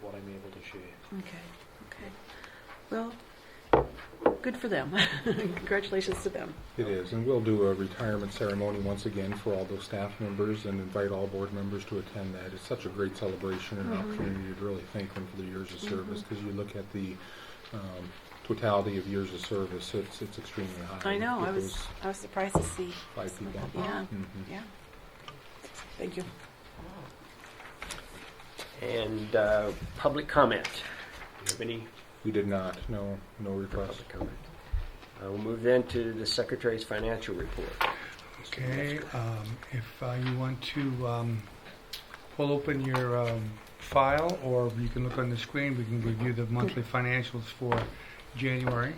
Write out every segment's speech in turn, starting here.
what I'm able to share. Okay. Well, good for them. Congratulations to them. It is, and we'll do a retirement ceremony once again for all those staff members and invite all board members to attend that. It's such a great celebration and opportunity to really thank them for the years of service, because you look at the totality of years of service, it's extremely high. I know. I was surprised to see 5 people. Yeah. Yeah. Thank you. And public comment. Do you have any We did not. No requests. public comment? We'll move then to the Secretary's financial report. Okay, if you want to pull open your file, or you can look on the screen, we can review the monthly financials for January.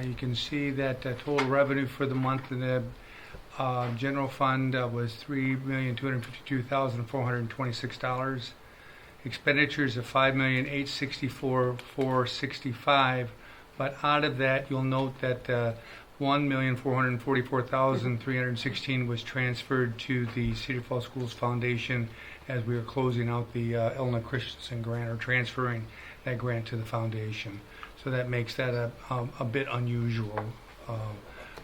You can see that total revenue for the month in the general fund was $3,252,426. Expenditures of $5,864,465, but out of that, you'll note that $1,444,316 was transferred to the Cedar Falls Schools Foundation as we are closing out the Eleanor Christensen grant, or transferring that grant to the foundation. So that makes that a bit unusual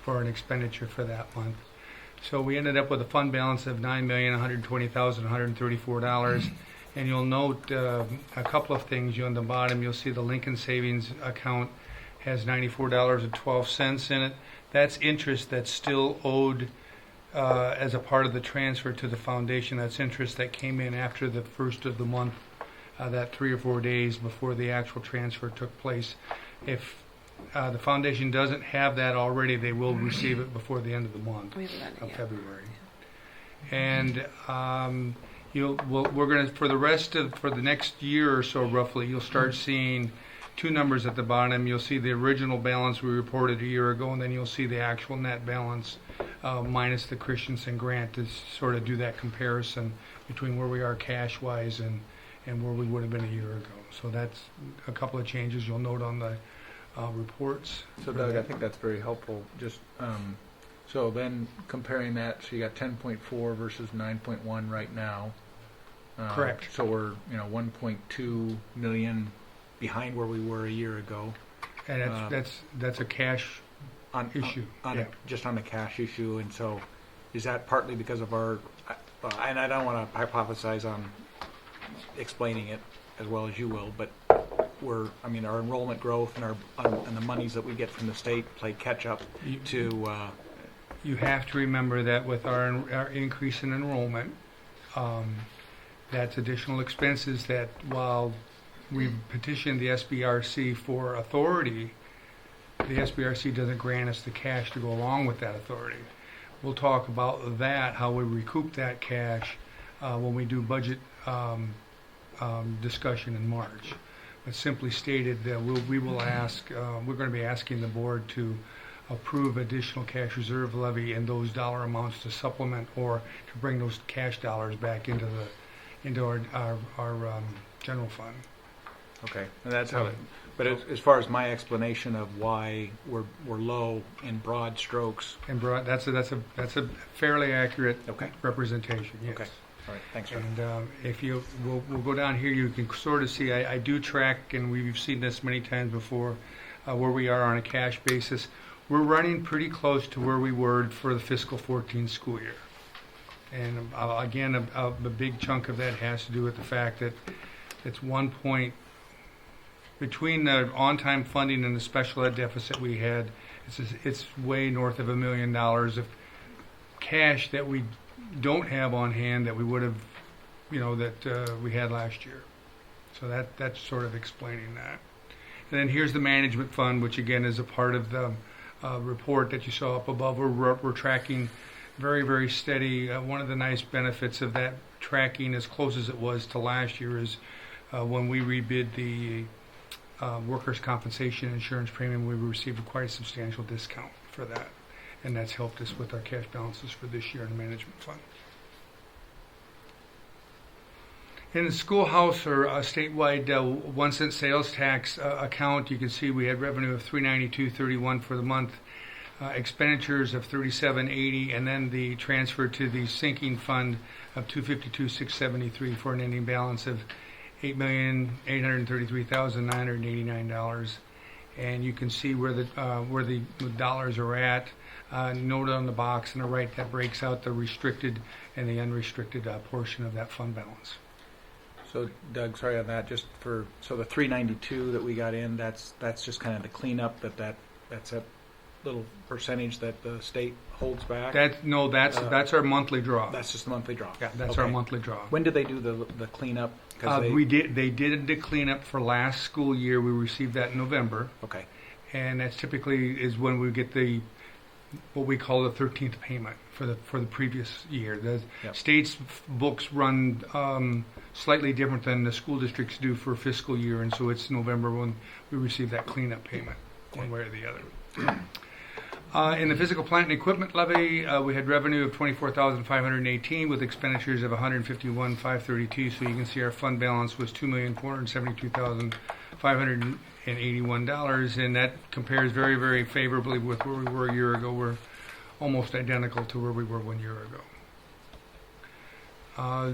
for an expenditure for that month. So we ended up with a fund balance of $9,120,134. And you'll note a couple of things. On the bottom, you'll see the Lincoln Savings account has $94.12 in it. That's interest that's still owed as a part of the transfer to the foundation. That's interest that came in after the first of the month, that 3 or 4 days before the actual transfer took place. If the foundation doesn't have that already, they will receive it before the end of the month of February. And we're going to, for the next year or so roughly, you'll start seeing two numbers at the bottom. You'll see the original balance we reported a year ago, and then you'll see the actual net balance minus the Christensen grant, to sort of do that comparison between where we are cash-wise and where we would have been a year ago. So that's a couple of changes you'll note on the reports. So Doug, I think that's very helpful. Just so then comparing that, so you got 10.4 versus 9.1 right now. Correct. So we're 1.2 million behind where we were a year ago. And that's a cash issue. Just on the cash issue. And so is that partly because of our, and I don't want to hypothesize on explaining it as well as you will, but our enrollment growth and and the monies that we get from the state play catch up to. You have to remember that with our increase in enrollment, that's additional expenses that, while we petitioned the SBRC for authority, the SBRC doesn't grant us the cash to go along with that authority. We'll talk about that, how we recoup that cash when we do budget discussion in March. But simply stated, that we will ask, we're going to be asking the board to approve additional cash reserve levy and those dollar amounts to supplement or to bring those cash dollars back into our general fund. Okay, and that's how it. But as far as my explanation of why we're low in broad strokes, That's a fairly accurate representation. Yes. Okay. All right. Thanks. Sir. And if we'll go down here, you can sort of see. I do track, and we've seen this many times before, where we are on a cash basis. We're running pretty close to where we were for the fiscal 14 school year. And again, a big chunk of that has to do with the fact that it's 1 point between the on-time funding and the special ed deficit we had. It's way north of $1 million of cash that we don't have on hand that we would have, that we had last year. So that's sort of explaining that. And then here's the management fund, which again is a part of the report that you saw up above. We're tracking very, very steady. One of the nice benefits of that tracking, as close as it was to last year, is when we rebid the workers' compensation insurance premium, we received quite a substantial discount for that. And that's helped us with our cash balances for this year in the management fund. In the schoolhouse or statewide 1 cent sales tax account, you can see we had revenue of $392.31 for the month, expenditures of $37.80, and then the transfer to the sinking fund of $252,673 for an ending balance of $8,833,989. And you can see where the dollars are at. Noted on the box on the right that breaks out the restricted and the unrestricted portion of that fund balance. So Doug, sorry on that, so the 392 that we got in, that's just kind of the cleanup that's that little percentage that the state holds back? That's our monthly draw. That's just the monthly draw? Yeah, that's Okay. our monthly draw. When did they do the cleanup? 'Cause They did the cleanup for last school year. We received that in November. Okay. And that's typically is when we get what we call the 13th payment for the previous year. The Yep. state's books run slightly different than the school districts do for fiscal year, and so it's November when we receive that cleanup payment, one way or the other. In the physical plant and equipment levy, we had revenue of $24,518 with expenditures of $151,532. So you can see our fund balance was $2,472,581, and that compares very, very favorably with where we were a year ago. We're almost identical to where we were 1 year ago.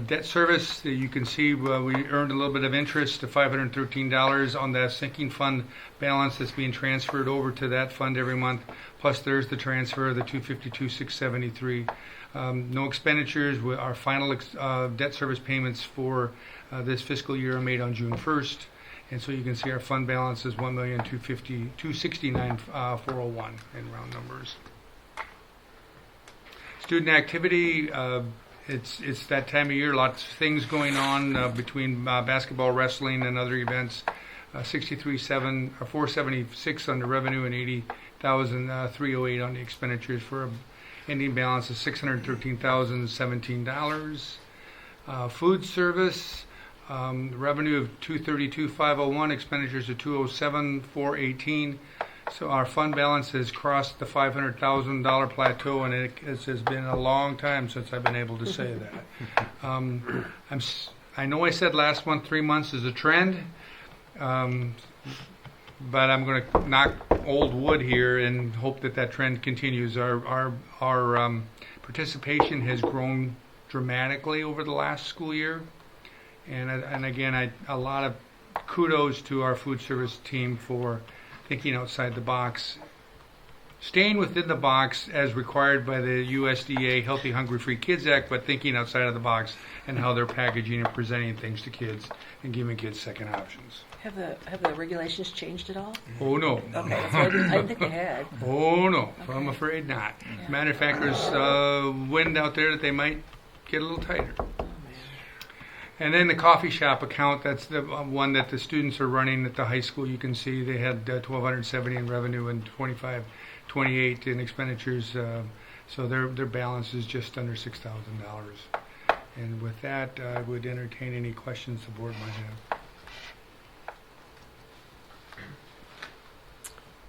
Debt service, you can see we earned a little bit of interest to $513 on that sinking fund balance that's being transferred over to that fund every month. Plus there's the transfer of the $252,673. No expenditures. Our final debt service payments for this fiscal year are made on June 1st. And so you can see our fund balance is $1,269,401 in round numbers. Student activity, it's that time of year, lots of things going on between basketball, wrestling, and other events. 476 on the revenue and 80,308 on the expenditures for an ending balance of $613,017. Food service, revenue of $232,501, expenditures of $207,418. So our fund balance has crossed the $500,000 plateau, and it has been a long time since I've been able to say that. I know I said last month 3 months is a trend, but I'm going to knock old wood here and hope that trend continues. Our participation has grown dramatically over the last school year, and again, a lot of kudos to our food service team for thinking outside the box, staying within the box as required by the USDA Healthy Hungry Free Kids Act, but thinking outside of the box and how they're packaging and presenting things to kids and giving kids second options. Have the regulations changed at all? Oh no. Okay, that's what I didn't think they had. Oh no, Okay. I'm afraid not. Yeah. Matter of fact, there's wind out there that they might get a little tighter. Oh, man. And then the coffee shop account, that's the one that the students are running at the high school. You can see they had $1,270 in revenue and $25,28 in expenditures. So their balance is just under $6,000. And with that, I would entertain any questions the board might have.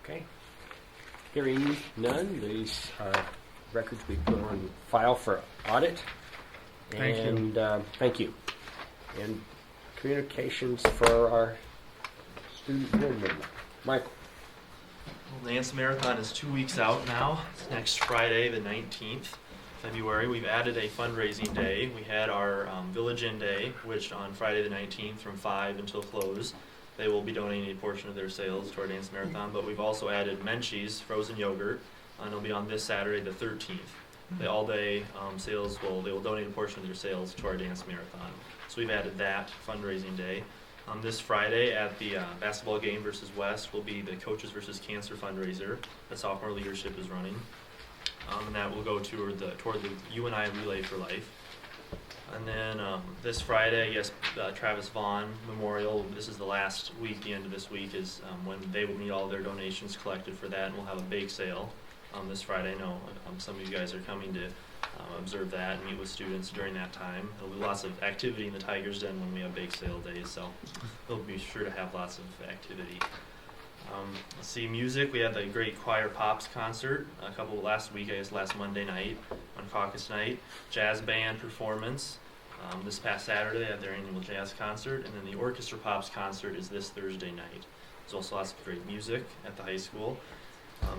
Okay. Hearing none, these are records we put on file for audit. Thank you. And thank you. And communications for our student board member. Michael. Well, the Dance Marathon is 2 weeks out now. It's next Friday, the 19th February. We've added a fundraising day. We had our Village Inn Day, which on Friday the 19th from 5 until close, they will be donating a portion of their sales to our Dance Marathon. But we've also added Menchie's frozen yogurt, and it'll be on this Saturday the 13th. The all-day sales they will donate a portion of their sales to our Dance Marathon. So we've added that fundraising day. This Friday at the basketball game versus West will be the Coaches versus Cancer fundraiser that sophomore leadership is running. And that will go toward the UNI Relay for Life. And then this Friday, Travis Vaughn Memorial. This is the last week. The end of this week is when they will need all their donations collected for that, and we'll have a bake sale this Friday. I know some of you guys are coming to observe that and meet with students during that time. There'll be lots of activity in the Tiger's Den when we have bake sale days, so they'll be sure to have lots of activity. Let's see, music. We had the great Choir Pops concert last Monday night on Caucus Night. Jazz band performance this past Saturday at their annual jazz concert, and then the Orchestra Pops concert is this Thursday night. There's also lots of great music at the high school.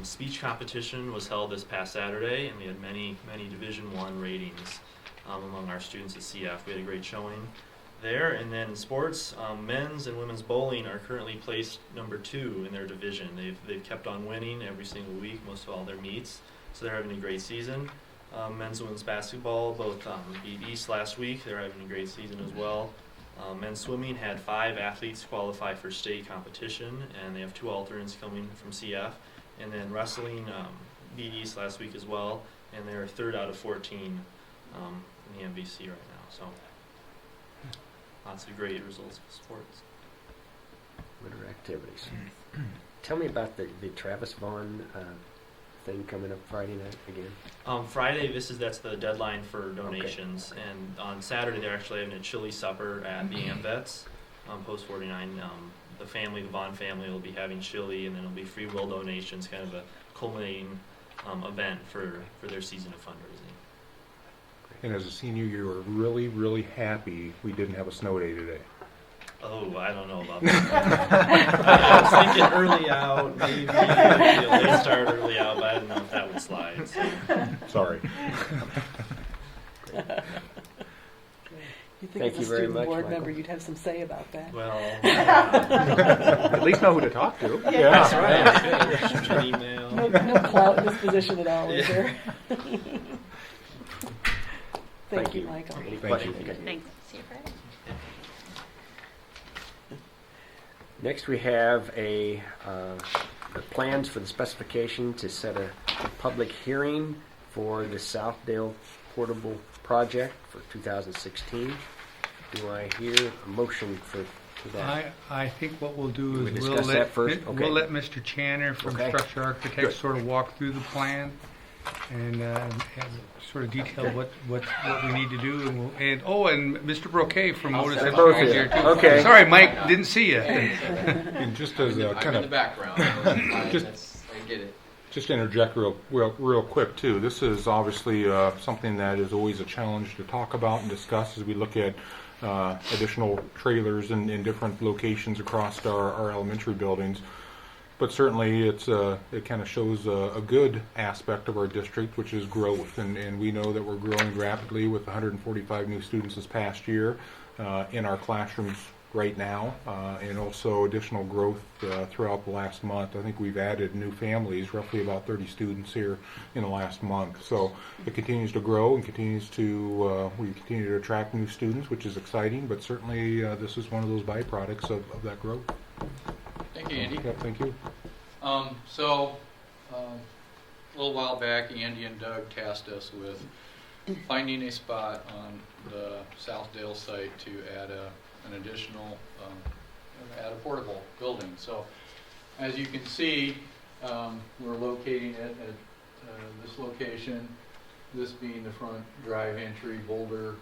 Speech competition was held this past Saturday, and we had many Division I ratings among our students at CF. We had a great showing. there. And then in sports, men's and women's bowling are currently placed number 2 in their division. They've kept on winning every single week, most of all their meets, so they're having a great season. Men's and women's basketball both beat East last week. They're having a great season as well. Men's swimming had 5 athletes qualify for state competition, and they have 2 alternates coming from CF. And then wrestling beat East last week as well, and they're 3rd out of 14 in the MVC right now. So lots of great results for sports. Winter activities. Tell me about the Travis Vaughn thing coming up Friday night again. Friday, that's the deadline for donations, and on Saturday they're actually having a chili supper at the AMVets on Post 49. The Vaughn family will be having chili, and then it'll be free will donations, kind of a culminating event for their season of fundraising. And as a senior, you were really, really happy we didn't have a snow day today. Oh, I don't know about that. I was thinking early out, maybe a late start early out, but I didn't know if that would slide. So. Sorry. You think Thank as you a very student much, board Michael. member, you'd have some say about that. Well, At least know who to talk to. that's right. Shoot you an email. No clout in this position at all, is Yeah. there? Thank Thank you. you, Michael. Any Thank questions? you. Thanks. See you Friday. Next, we have the plans for the specification to set a public hearing for the Southdale Portable Project for 2016. Do I hear a motion for that? I think what we'll do We is discuss that first? Okay. we'll let Mr. Channer from Okay. Structure Architects Good. sort of walk through the plan and sort of detail what we need to do. And Mr. Broquet from Otis They're Engineering both is here. here too. Okay. Sorry, Mike, didn't see you. And just as a I'm kind in the of background. I get it. just to interject real quick too. This is obviously something that is always a challenge to talk about and discuss as we look at additional trailers in different locations across our elementary buildings. But certainly it kind of shows a good aspect of our district, which is growth. And we know that we're growing rapidly with 145 new students this past year in our classrooms right now, and also additional growth throughout the last month. I think we've added new families, roughly about 30 students here in the last month. So it continues to grow and we continue to attract new students, which is exciting, but certainly this is one of those byproducts of that growth. Thank you, Andy. Yep, thank you. A little while back, Andy and Doug tasked us with finding a spot on the Southdale site to add an additional, add a portable building. So, as you can see, we're locating it at this location. This being the front drive entry, Boulder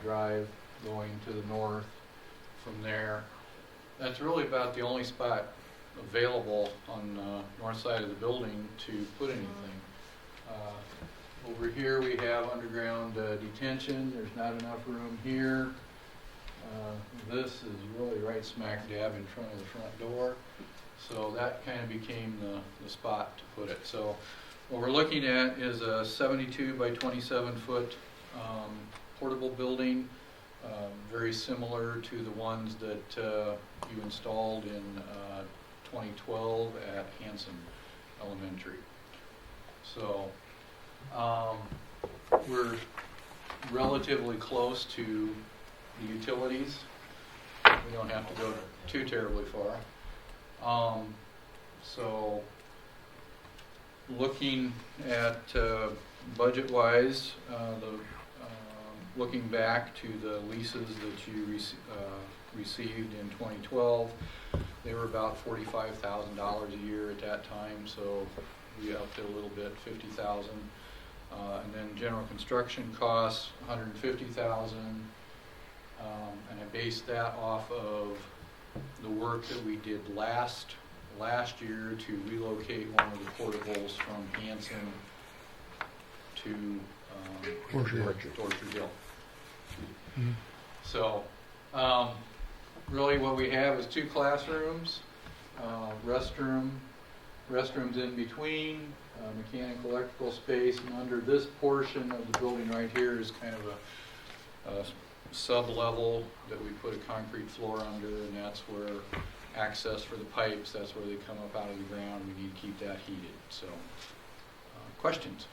Drive, going to the north. From there, that's really about the only spot available on the north side of the building to put anything. Over here we have underground detention. There's not enough room here. This is really right smack dab in front of the front door. So that kind of became the spot to put it. So what we're looking at is a 72 by 27 foot portable building. Very similar to the ones that you installed in 2012 at Hanson Elementary. So we're relatively close to the utilities. We don't have to go too terribly far. So looking at budget-wise, looking back to the leases that you received in 2012, they were about $45,000 a year at that time, so we upped it a little bit, $50,000. And then general construction costs, $150,000. And I based that off of the work that we did last year to relocate one of the portables from Hanson to Orchard Hill. Mhm. So, really what we have is 2 classrooms, restrooms in between, mechanical, electrical space, and under this portion of the building right here is kind of a sub-level that we put a concrete floor under, and that's where access for the pipes, that's where they come up out of the ground. We need to keep that heated. So, questions?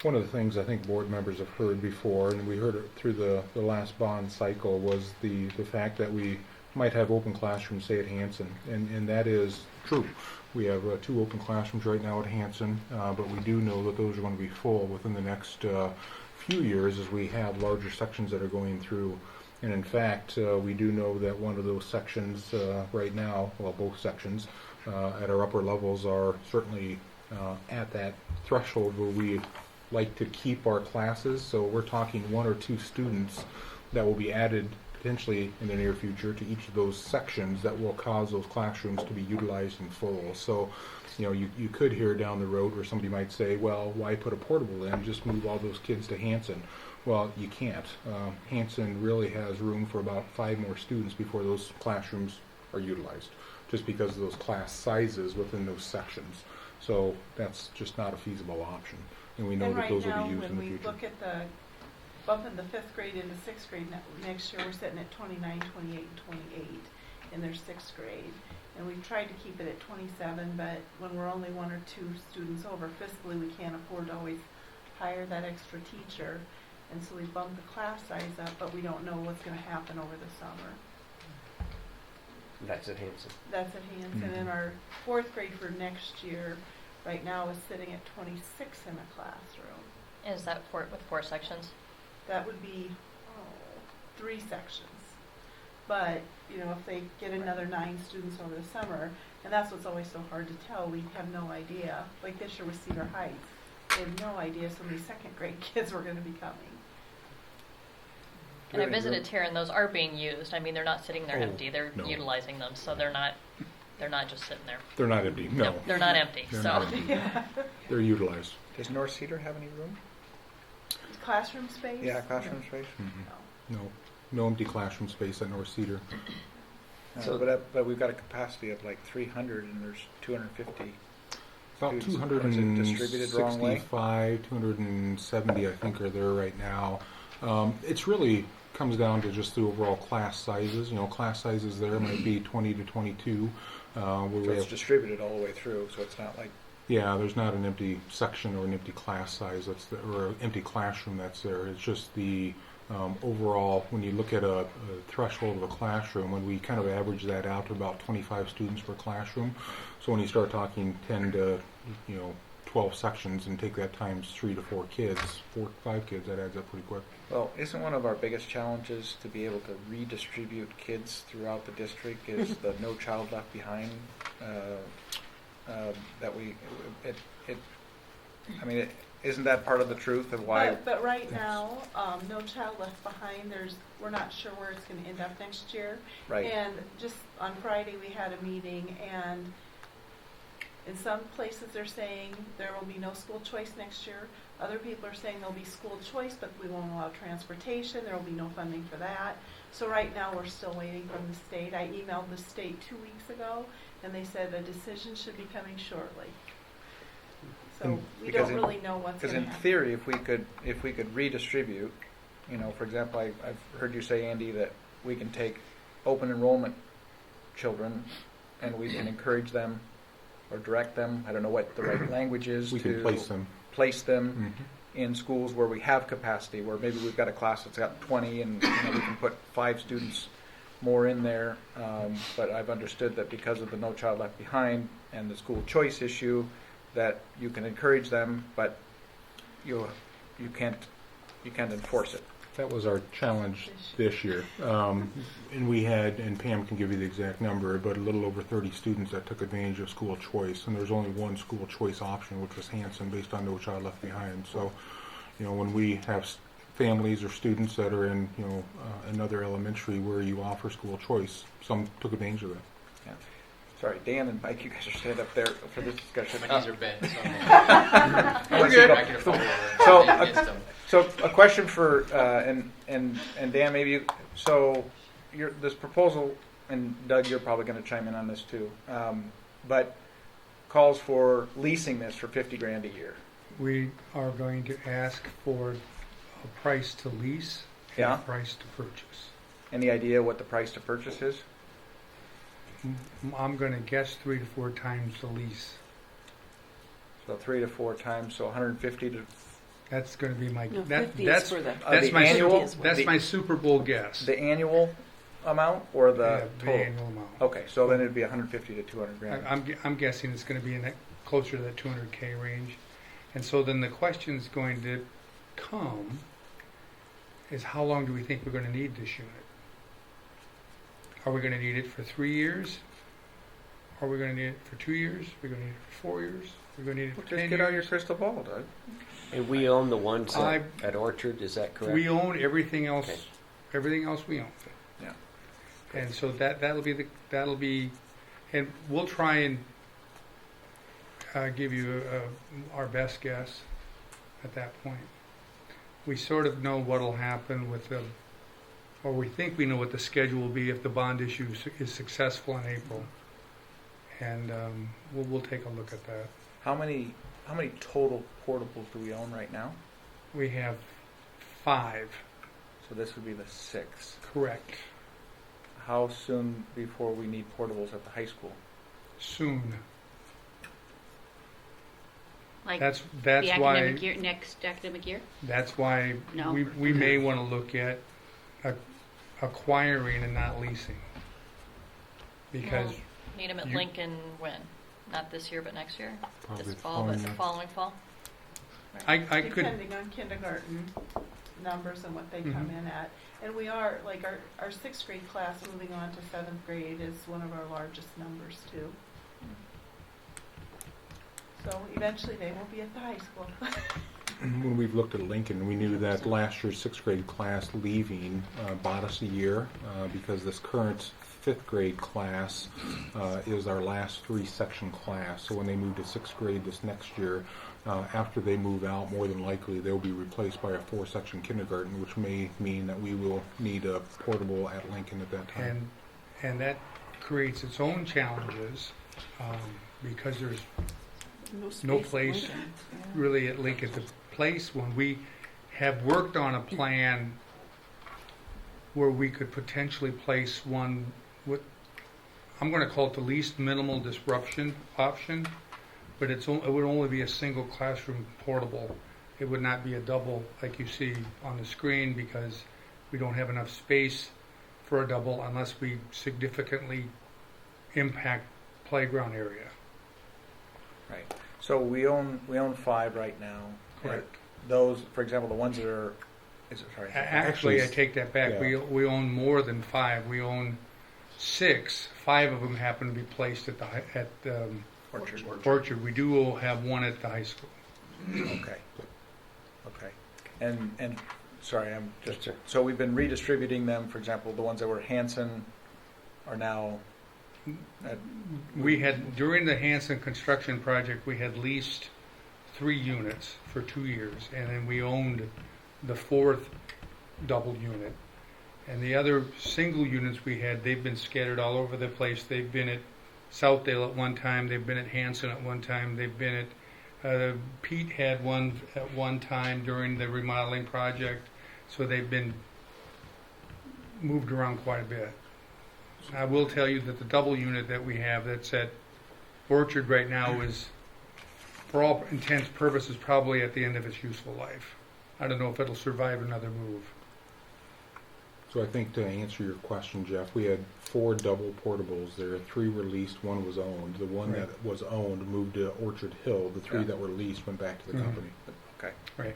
One of the things I think board members have heard before, and we heard it through the last bond cycle, was the fact that we might have open classrooms, say at Hanson, and that is true. We have 2 open classrooms right now at Hanson, but we do know that those are going to be full within the next few years as we have larger sections that are going through. And in fact, we do know that one of those sections right now, well, both sections at our upper levels are certainly at that threshold where we like to keep our classes. So we're talking 1 or 2 students that will be added potentially in the near future to each of those sections that will cause those classrooms to be utilized in full. So, you know, you could hear down the road where somebody might say, well, why put a portable in? Just move all those kids to Hanson. Well, you can't. Hanson really has room for about 5 more students before those classrooms are utilized, just because of those class sizes within those sections. So that's just not a feasible option. And we know And that right those will now, be used in the when we future. look at the bumping the 5th grade into 6th grade next year, we're sitting at 29, 28, and 28 in their 6th grade. And we've tried to keep it at 27, but when we're only 1 or 2 students over, fiscally we can't afford to always hire that extra teacher. And so we bumped the class size up, but we don't know what's going to happen over the summer. That's at Hanson. That's at Hanson. And our 4th grade for next year right now is sitting at 26 in a classroom. Is that with 4 sections? That would be 3 sections. But, you know, if they get another 9 students over the summer, and that's what's always so hard to tell, we have no idea. Like this year with Cedar Heights, we had no idea so many 2nd grade kids were going to be coming. And I visited Tara, and those are being used. I mean, they're not sitting there Oh, empty. They're no. utilizing them, so they're not just sitting there. They're not empty. No, Nope, they're not empty. They're So not empty. They're utilized. Does North Cedar have any room? Classroom space? Yeah, classroom space. No. No empty classroom space at North Cedar. So, but we've got a capacity of like 300, and there's 250. About Students, is it distributed the wrong way? 265, 270, I think, are there right now. It's really comes down to just the overall class sizes. You know, class sizes there might be 20 to 22. Where So we it's have, distributed all the way through, so it's not like, yeah, there's not an empty section or an empty class size or an empty classroom that's there. It's just the overall, when you look at a threshold of a classroom, when we kind of average that out to about 25 students per classroom. So when you start talking 10 to 12 sections and take that times 3 to 4 kids, 4 to 5 kids, that adds up pretty quick. well, isn't one of our biggest challenges to be able to redistribute kids throughout the district is the No Child Left Behind, that we, isn't that part of the truth of why? But right now, No Child Left Behind, we're not sure where it's going to end up next year. Right. And just on Friday, we had a meeting, and in some places they're saying there will be no school choice next year. Other people are saying there'll be school choice, but we won't allow transportation. There will be no funding for that. So right now we're still waiting from the state. I emailed the state 2 weeks ago, and they said a decision should be coming shortly. So we Because don't really know what's Because going to in happen. theory, if we could redistribute, for example, I've heard you say, Andy, that we can take open enrollment children and we can encourage them or direct them, I don't know what the right language is, We to can place them. place them in schools where we have capacity, where maybe we've got a class that's got 20 and we can put 5 students more in there. But I've understood that because of the No Child Left Behind and the school choice issue, that you can encourage them, but you can't enforce it. That was our challenge this year. And we had, and Pam can give you the exact number, but a little over 30 students that took advantage of school choice. And there's only one school choice option, which was Hanson, based on No Child Left Behind. So, when we have families or students that are in, another elementary where you offer school choice, some took advantage of that. Yeah. Sorry, Dan and Mike, you guys are standing up there for this discussion. My knees are bent, so We're good. I can follow over. So a question for and Dan, maybe you, so this proposal, and Doug, you're probably going to chime in on this too, but calls for leasing this for $50,000 a year. we are going to ask for a price to lease and Yeah. a price to purchase. Any idea what the price to purchase is? I'm going to guess 3 to 4 times the lease. So 3 to 4 times, so 150 to That's going to be my, No, that, 50 that's, is for the. that's the my, annual? that's The- my Super Bowl guess. the annual amount or the Yeah, total? annual amount. Okay, so then it'd be 150 to 200 I- grand. I'm guessing it's going to be in that, closer to that 200K range. And so then the question's going to come is how long do we think we're going to need this unit? Are we going to need it for 3 years? Are we going to need it for 2 years? Are we going to need it for 4 years? We're going to need it for Well, 10 just years? get out your crystal ball, Doug. And we own the ones I- at Orchard, is that correct? We own everything else. Okay. Everything else we own. Yeah. And so that'll be, and we'll try and give you our best guess at that point. We sort of know what'll happen with the, or we think we know what the schedule will be if the bond issue is successful in April. And we'll take a look at that. How many total portables do we own right now? We have 5, So this would be the 6th. correct, How soon before we need portables at the high school? soon. Like That's the why. academic year, next academic year? That's why No. we may want to look at acquiring and not leasing. Because Well, need them at you- Lincoln when? Not this year, but next year? Probably This the fall, but following the year. following fall? I could, Depending on kindergarten numbers and what they come Mhm. in at. And we are, like, our 6th grade class moving on to 7th grade is one of our largest numbers too. So eventually they will be at the high school. When we've looked at Lincoln, we knew that last year's 6th grade class leaving bought us a year because this current 5th grade class is our last 3-section class. So when they move to 6th grade this next year, after they move out, more than likely they'll be replaced by a 4-section kindergarten, which may mean that we will need a portable at Lincoln at that time. and that creates its own challenges because there's no space at place Lincoln. Yeah. really at Lincoln to place one. We have worked on a plan where we could potentially place one with, I'm going to call it the least minimal disruption option, but it would only be a single classroom portable. It would not be a double like you see on the screen because we don't have enough space for a double unless we significantly impact playground area. Right. So we own 5 right now. Correct. Those, for example, the ones that are, sorry. Actually, I Actually, take that back. yeah. We own more than 5. We own 6. 5 of them happen to be placed at Orchard. Orchard. We do have one at the high school. Okay. Okay. And sorry, I'm just, Sure. so we've been redistributing them, for example, the ones that were Hanson are now at, We had, during the Hanson construction project, we had leased 3 units for 2 years, and then we owned the 4th double unit. And the other single units we had, they've been scattered all over the place. They've been at Southdale at one time, they've been at Hanson at one time, they've been at, Pete had one at one time during the remodeling project, so they've been moved around quite a bit. I will tell you that the double unit that we have that's at Orchard right now is, for all intents and purposes, probably at the end of its useful life. I don't know if it'll survive another move. So I think to answer your question, Jeff, we had 4 double portables there. 3 were leased, 1 was owned. The one Right. that was owned moved to Orchard Hill. The 3 Yeah. that were leased went back to the Mhm. company. okay. Right.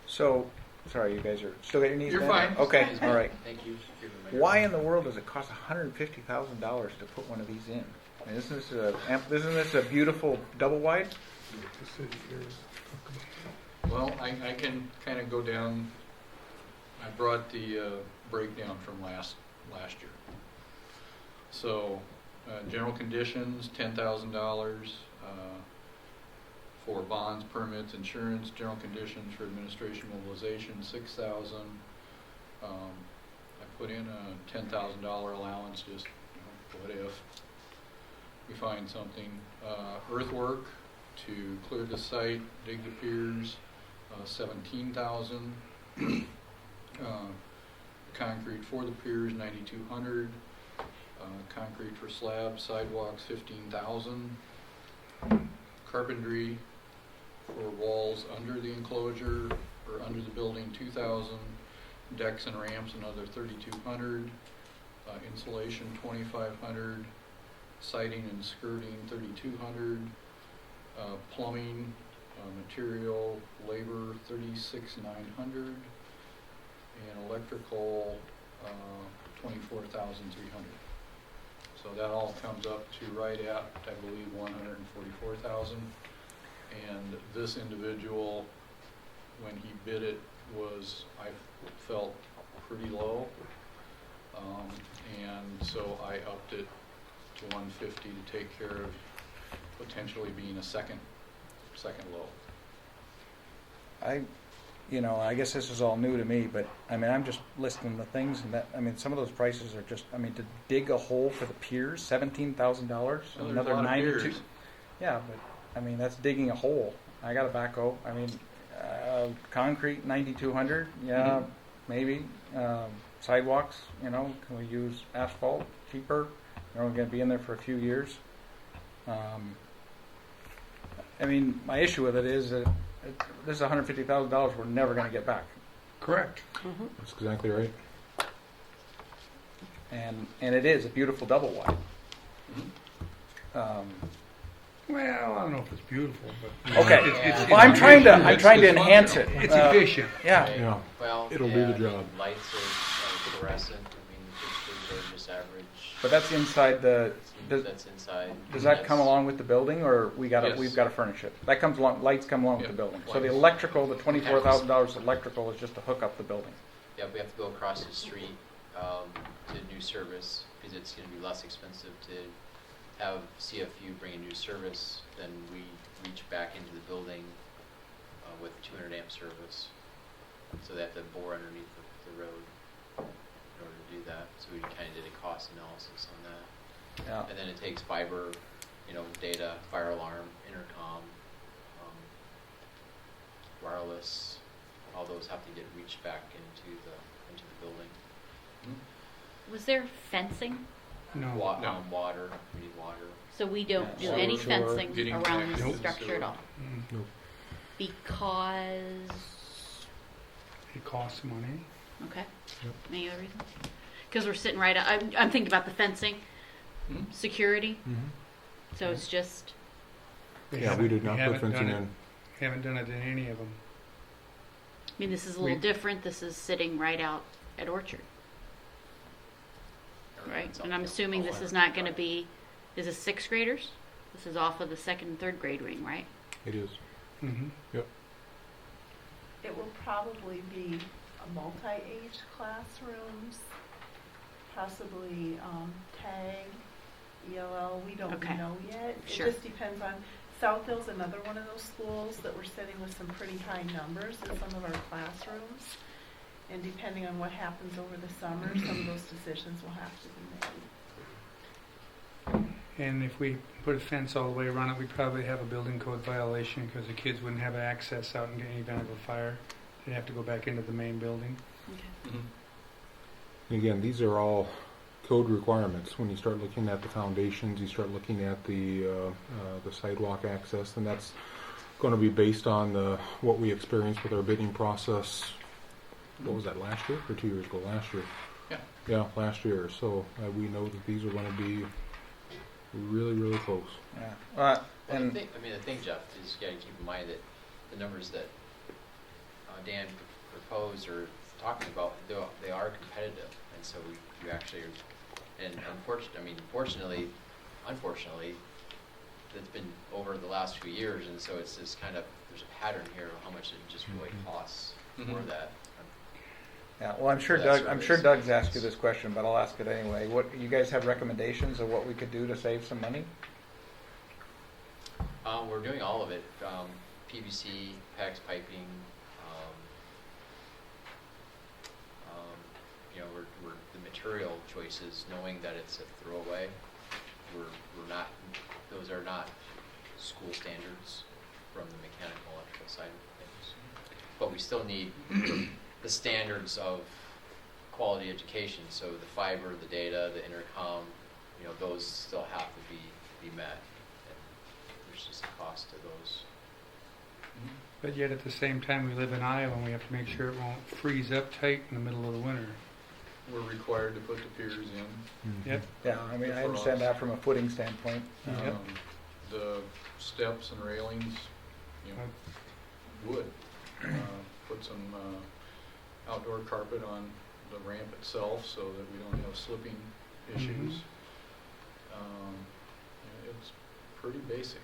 So, sorry, you guys are still got your knees You're bent? fine. Okay, all right. Thank you. You're the mayor. Why in the world does it cost $150,000 to put one of these in? I mean, isn't this a beautiful double wide? Well, I can kind of go down, I brought the breakdown from last year. So, general conditions, $10,000, for bonds, permits, insurance, general conditions for administration mobilization, $6,000. I put in a $10,000 allowance, just, what if we find something. Earthwork, to clear the site, dig the piers, 17,000. Concrete for the piers, 9,200. Concrete for slabs, sidewalks, 15,000. Carpentry for walls under the enclosure or under the building, 2,000. Decks and ramps, another 3,200. Insulation, 2,500. Siding and skirting, 3,200. Plumbing, material, labor, 36,900. And electrical, 24,300. So that all comes up to right at, I believe, 144,000. And this individual, when he bid it, was, I felt, pretty low. And so I upped it to 150 to take care of potentially being a second low. I guess this is all new to me, but I mean, I'm just listing the things, and that, I mean, some of those prices are just, I mean, to dig a hole for the piers, $17,000, Well, there's another a lot of 92. piers. Yeah, but I mean, that's digging a hole. I got a backhoe. I mean, concrete, 9,200. Yeah, Mhm. maybe. Sidewalks, can we use asphalt cheaper? We're only going to be in there for a few years. I mean, my issue with it is that this is $150,000 we're never going to get back. Correct. That's exactly right. And it is a beautiful double wide. Well, I don't know if it's beautiful, but Okay. it's Well, I'm trying to It's enhance it. It's efficient. Yeah. Yeah. Well, It'll do the I mean, job. lights are fluorescent. I mean, fixtures are just average. But that's inside the. That's inside. Does that Yes. come along with the building, or we've got Yes. to furnish it? That comes along. Lights come along with Yeah, the building. So the lights. electrical, the $24,000 electrical, is just to hook up the building. Yeah, we have to go across the street to new service because it's going to be less expensive to have CFU bring a new service than we reach back into the building with 200 amp service. So they have to bore underneath the road in order to do that. So we kind of did a cost analysis on that. Yeah. And then it takes fiber, data, fire alarm, intercom, wireless. All those have to get reached back into the building. Was there fencing? No. No. Water. We need water. So we don't do Yeah, any sewer, fencing getting around connected this to the structure sewer. at all? Mm, Nope. Because, It costs money. okay. Yep. Any other reason? Because we're sitting right, I'm thinking about the fencing, Mhm. security, Mm-hmm. so it's just, Yeah, we did not put haven't fencing done it- in. Haven't done it in any of them. I mean, this is a little We- different. This is sitting right out at Orchard, right? It's And all- I'm assuming this is not going to be, is this sixth graders? This is off of the second and third grade wing, right? It is. Mm-hmm. Yep. It will probably be a multi-age classrooms, possibly TAG, ELL, we don't Okay. know yet. Sure. It just depends on, Southdale's another one of those schools that we're sitting with some pretty high numbers in some of our classrooms. And depending on what happens over the summer, some of those decisions will have to be made. And if we put a fence all the way around it, we'd probably have a building code violation because the kids wouldn't have access out in any event of a fire. They'd have to go back into the main building. Okay. Mhm. And again, these are all code requirements. When you start looking at the foundations, you start looking at the sidewalk access, and that's going to be based on what we experienced with our bidding process. What was that, last year or 2 years ago? Last year. Yeah. Yeah, last year. So we know that these are going to be really, really close. Yeah. Well, And the thing, Jeff, is you got to keep in mind that the numbers that Dan proposed or talking about, they are competitive, and so we actually are. And unfortunately, that's been over the last few years, and so it's this kind of, there's a pattern here of how much it just really costs for Mhm. that. yeah, well, I'm sure That's Doug's asked you this question, but I'll ask it anyway. What you guys have recommendations of what we could do to save some money? We're doing all of it, PVC, PEX piping, we're the material choices, knowing that it's a throwaway. We're not; those are not school standards. from the mechanical electrical side of things. But we still need the standards of quality education, so the fiber, the data, the intercom, those still have to be met. And there's just a cost to those. But yet at the same time, we live in Iowa and we have to make sure it won't freeze up tight in the middle of the winter. We're required to put the piers in. Yep. Yeah, I mean, I understand that from a footing standpoint. Yep. The steps and railings, wood. Put some outdoor carpet on the ramp itself so that we don't have slipping issues. It's pretty basic.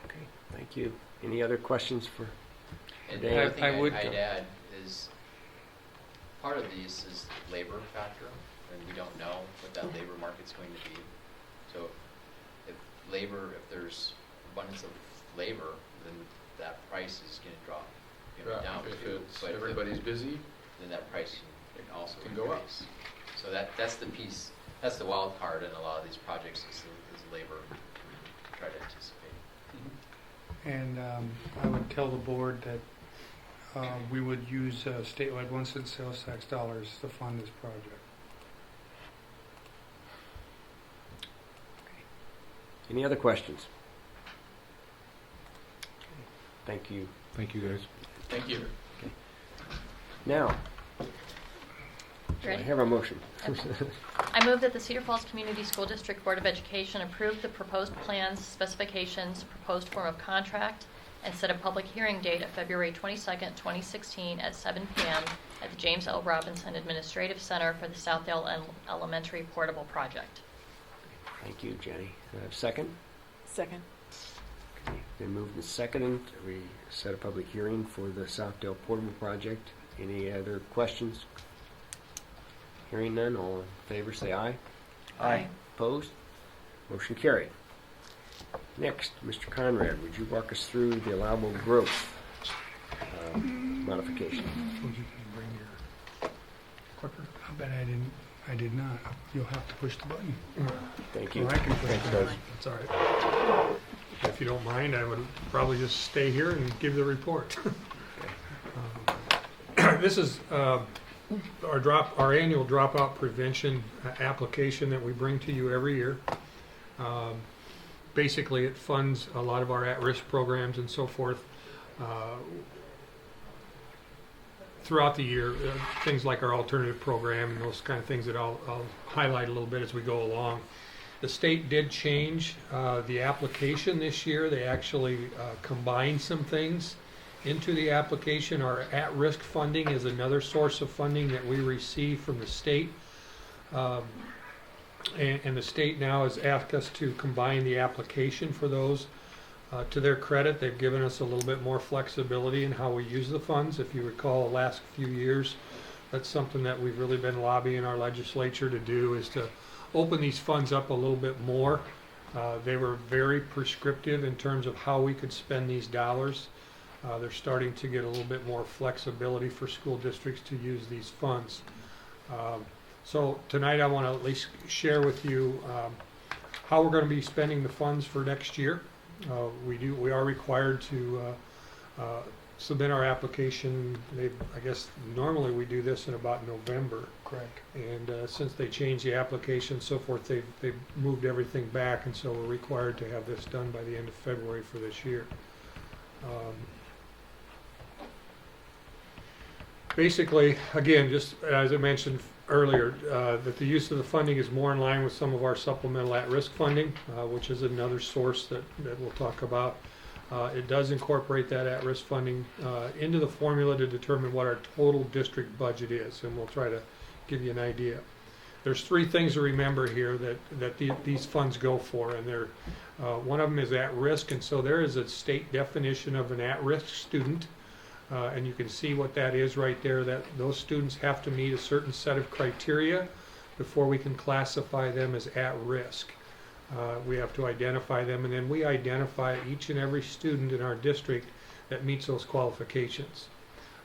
Okay, thank you. Any other questions for? And Dave? the other thing I would- I'd add is, part of these is labor factor, and we don't know what that labor market's going to be. So if there's abundance of labor, then that price is going to drop down If too. it's, But everybody's busy, then that price can also Can go up. increase. So that's the piece, that's the wild card in a lot of these projects is labor, try to anticipate. And I would tell the board that we would use statewide 1 cent sales tax dollars to fund this project. Any other questions? Thank you. Thank you, guys. Thank you. Now, do I Ready? have a motion? I move that the Cedar Falls Community School District Board of Education approve the proposed plans, specifications, proposed form of contract, and set a public hearing date of February 22nd, 2016 at 7 p.m. at the James L. Robinson Administrative Center for the Southdale Elementary Portable Project. Thank you, Jenny. Do I have a second? Second. Okay, been moved and seconded. We set a public hearing for the Southdale Portable Project. Any other questions? Hearing none, all in favor say aye. Aye. Opposed? Motion carried. Next, Mr. Conrad, would you walk us through the allowable growth modification? Would you bring your clicker? I bet I did not. You'll have to push the button. Thank you. Or I can push Thanks, it. guys. That's all right. If you don't mind, I would probably just stay here and give the report. This is our annual dropout prevention application that we bring to you every year. Basically, it funds a lot of our at-risk programs and so forth throughout the year. Things like our alternative program and those kind of things that I'll highlight a little bit as we go along. The state did change the application this year. They actually combined some things into the application. Our at-risk funding is another source of funding that we receive from the state. And the state now has asked us to combine the application for those. To their credit, they've given us a little bit more flexibility in how we use the funds. If you recall, the last few years, that's something that we've really been lobbying our legislature to do, is to open these funds up a little bit more. They were very prescriptive in terms of how we could spend these dollars. They're starting to get a little bit more flexibility for school districts to use these funds. So tonight I want to at least share with you how we're going to be spending the funds for next year. We are required to submit our application. I guess normally we do this in about November. Correct. And since they changed the application and so forth, they've moved everything back, and so we're required to have this done by the end of February for this year. Basically, again, just as I mentioned earlier, that the use of the funding is more in line with some of our supplemental at-risk funding, which is another source that we'll talk about. It does incorporate that at-risk funding into the formula to determine what our total district budget is, and we'll try to give you an idea. There's three things to remember here that these funds go for, and they're one of them is at-risk, and so there is a state definition of an at-risk student. And you can see what that is right there, that those students have to meet a certain set of criteria before we can classify them as at risk. We have to identify them, and then we identify each and every student in our district that meets those qualifications.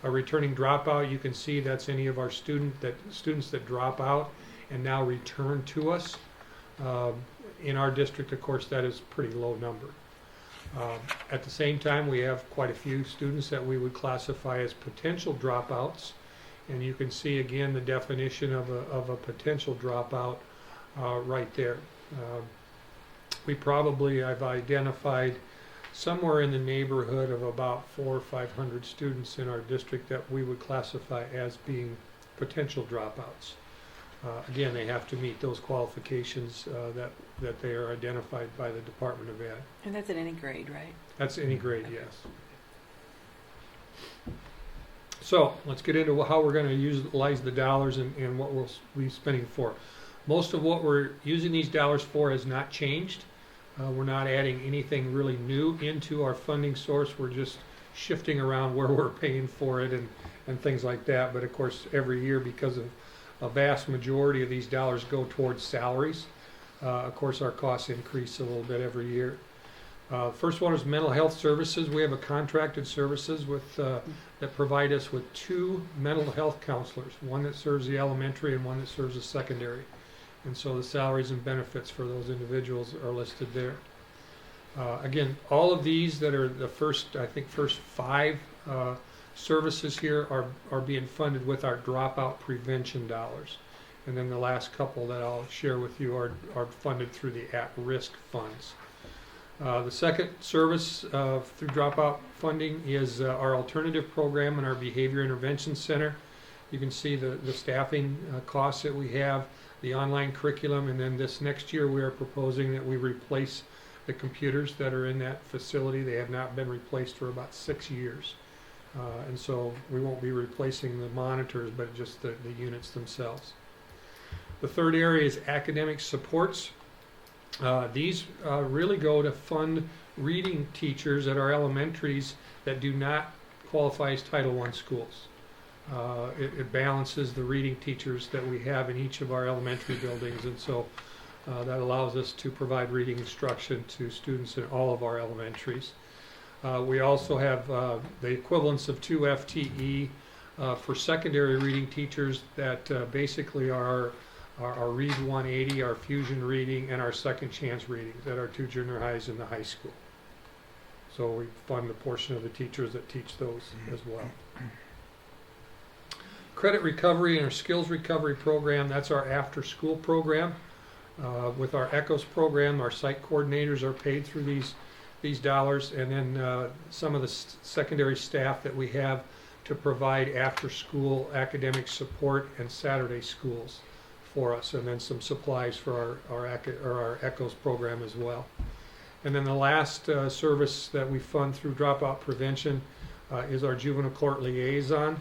A returning dropout, you can see that's any of our students that drop out and now return to us. In our district, of course, that is a pretty low number. At the same time, we have quite a few students that we would classify as potential dropouts. And you can see again the definition of a potential dropout right there. I've identified somewhere in the neighborhood of about 400 or 500 students in our district that we would classify as being potential dropouts. Again, they have to meet those qualifications that they are identified by the Department of Ed. And that's at any grade, right? That's any grade, yes. So let's get into how we're going to utilize the dollars and what we'll be spending for. Most of what we're using these dollars for has not changed. We're not adding anything really new into our funding source. We're just shifting around where we're paying for it and things like that. But of course, every year, because of a vast majority of these dollars go towards salaries, of course, our costs increase a little bit every year. First one is mental health services. We have a contracted services with that provide us with 2 mental health counselors, one that serves the elementary and one that serves the secondary. And so the salaries and benefits for those individuals are listed there. Again, all of these that are the first 5 services here are being funded with our dropout prevention dollars. And then the last couple that I'll share with you are funded through the at-risk funds. The second service through dropout funding is our alternative program and our behavior intervention center. You can see the staffing costs that we have, the online curriculum, and then this next year we are proposing that we replace the computers that are in that facility. They have not been replaced for about 6 years. And so we won't be replacing the monitors, but just the units themselves. The third area is academic supports. These really go to fund reading teachers at our elementaries that do not qualify as Title I schools. It balances the reading teachers that we have in each of our elementary buildings, and so that allows us to provide reading instruction to students in all of our elementaries. We also have the equivalence of 2 FTE for secondary reading teachers that basically are our Read 180, our Fusion Reading, and our Second Chance Readings at our 2 junior highs and the high school. So we fund a portion of the teachers that teach those as well. Credit recovery and our skills recovery program, that's our after-school program. With our ECHOS program, our site coordinators are paid through these dollars, and then some of the secondary staff that we have to provide after-school academic support and Saturday schools for us, and then some supplies for our ECHOS program as well. And then the last service that we fund through dropout prevention is our juvenile court liaison,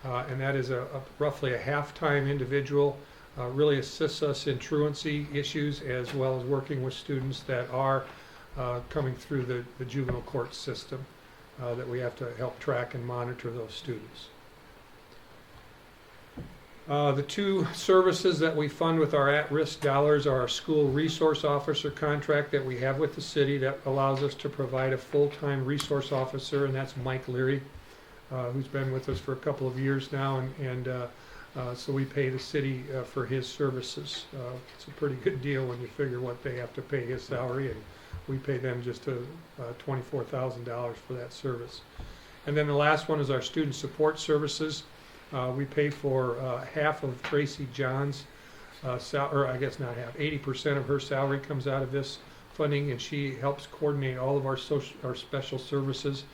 and that is roughly a half-time individual, really assists us in truancy issues as well as working with students that are coming through the juvenile court system that we have to help track and monitor those students. The 2 services that we fund with our at-risk dollars are our school resource officer contract that we have with the city that allows us to provide a full-time resource officer, and that's Mike Leary, who's been with us for a couple of years now, and so we pay the city for his services. It's a pretty good deal when you figure what they have to pay his salary, and we pay them just $24,000 for that service. And then the last one is our student support services. We pay for half of Tracy John's, or I guess not half, 80% of her salary comes out of this funding, and she helps coordinate all of our special services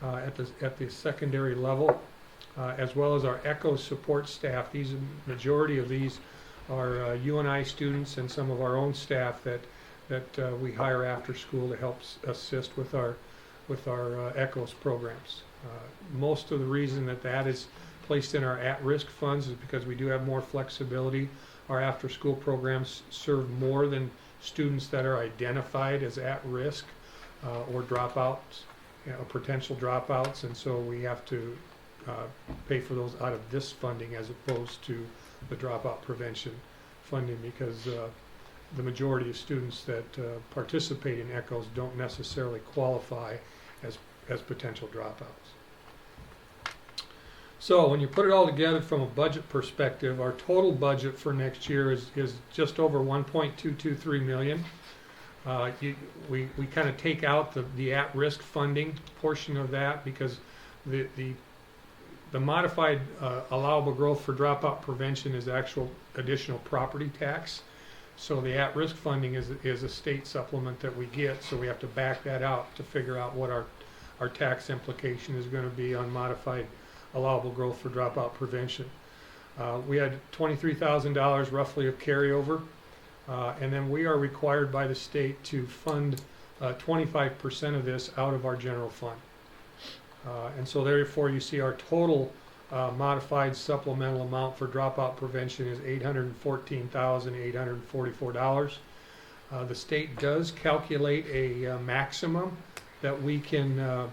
at the secondary level, as well as our ECHO support staff. Majority of these are UNI students and some of our own staff that we hire after school to help assist with our ECHOS programs. Most of the reason that is placed in our at-risk funds is because we do have more flexibility. Our after-school programs serve more than students that are identified as at-risk or dropouts, potential dropouts, and so we have to pay for those out of this funding as opposed to the dropout prevention funding, because the majority of students that participate in ECHOS don't necessarily qualify as potential dropouts. So when you put it all together from a budget perspective, our total budget for next year is just over $1.223 million. we kind of take out the at-risk funding portion of that because the modified allowable growth for dropout prevention is actual additional property tax. So the at-risk funding is a state supplement that we get, so we have to back that out to figure out what our tax implication is going to be on modified allowable growth for dropout prevention. We had $23,000 roughly of carryover, and then we are required by the state to fund 25% of this out of our general fund. And so therefore you see our total modified supplemental amount for dropout prevention is $814,844. The state does calculate a maximum that we can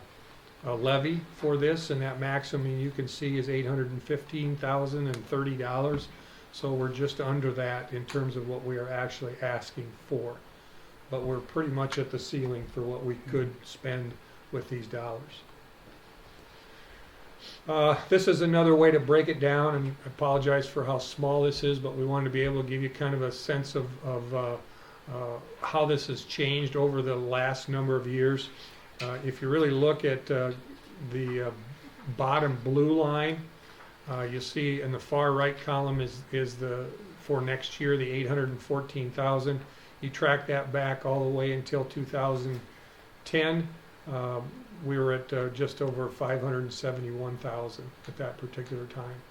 levy for this, and that maximum you can see is $815,030. So we're just under that in terms of what we are actually asking for. But we're pretty much at the ceiling for what we could spend with these dollars. This is another way to break it down, and I apologize for how small this is, but we wanted to be able to give you kind of a sense of how this has changed over the last number of years. If you really look at the bottom blue line, you see in the far right column is the for next year, the 814,000. You track that back all the way until 2010. We were at just over 571,000 at that particular time.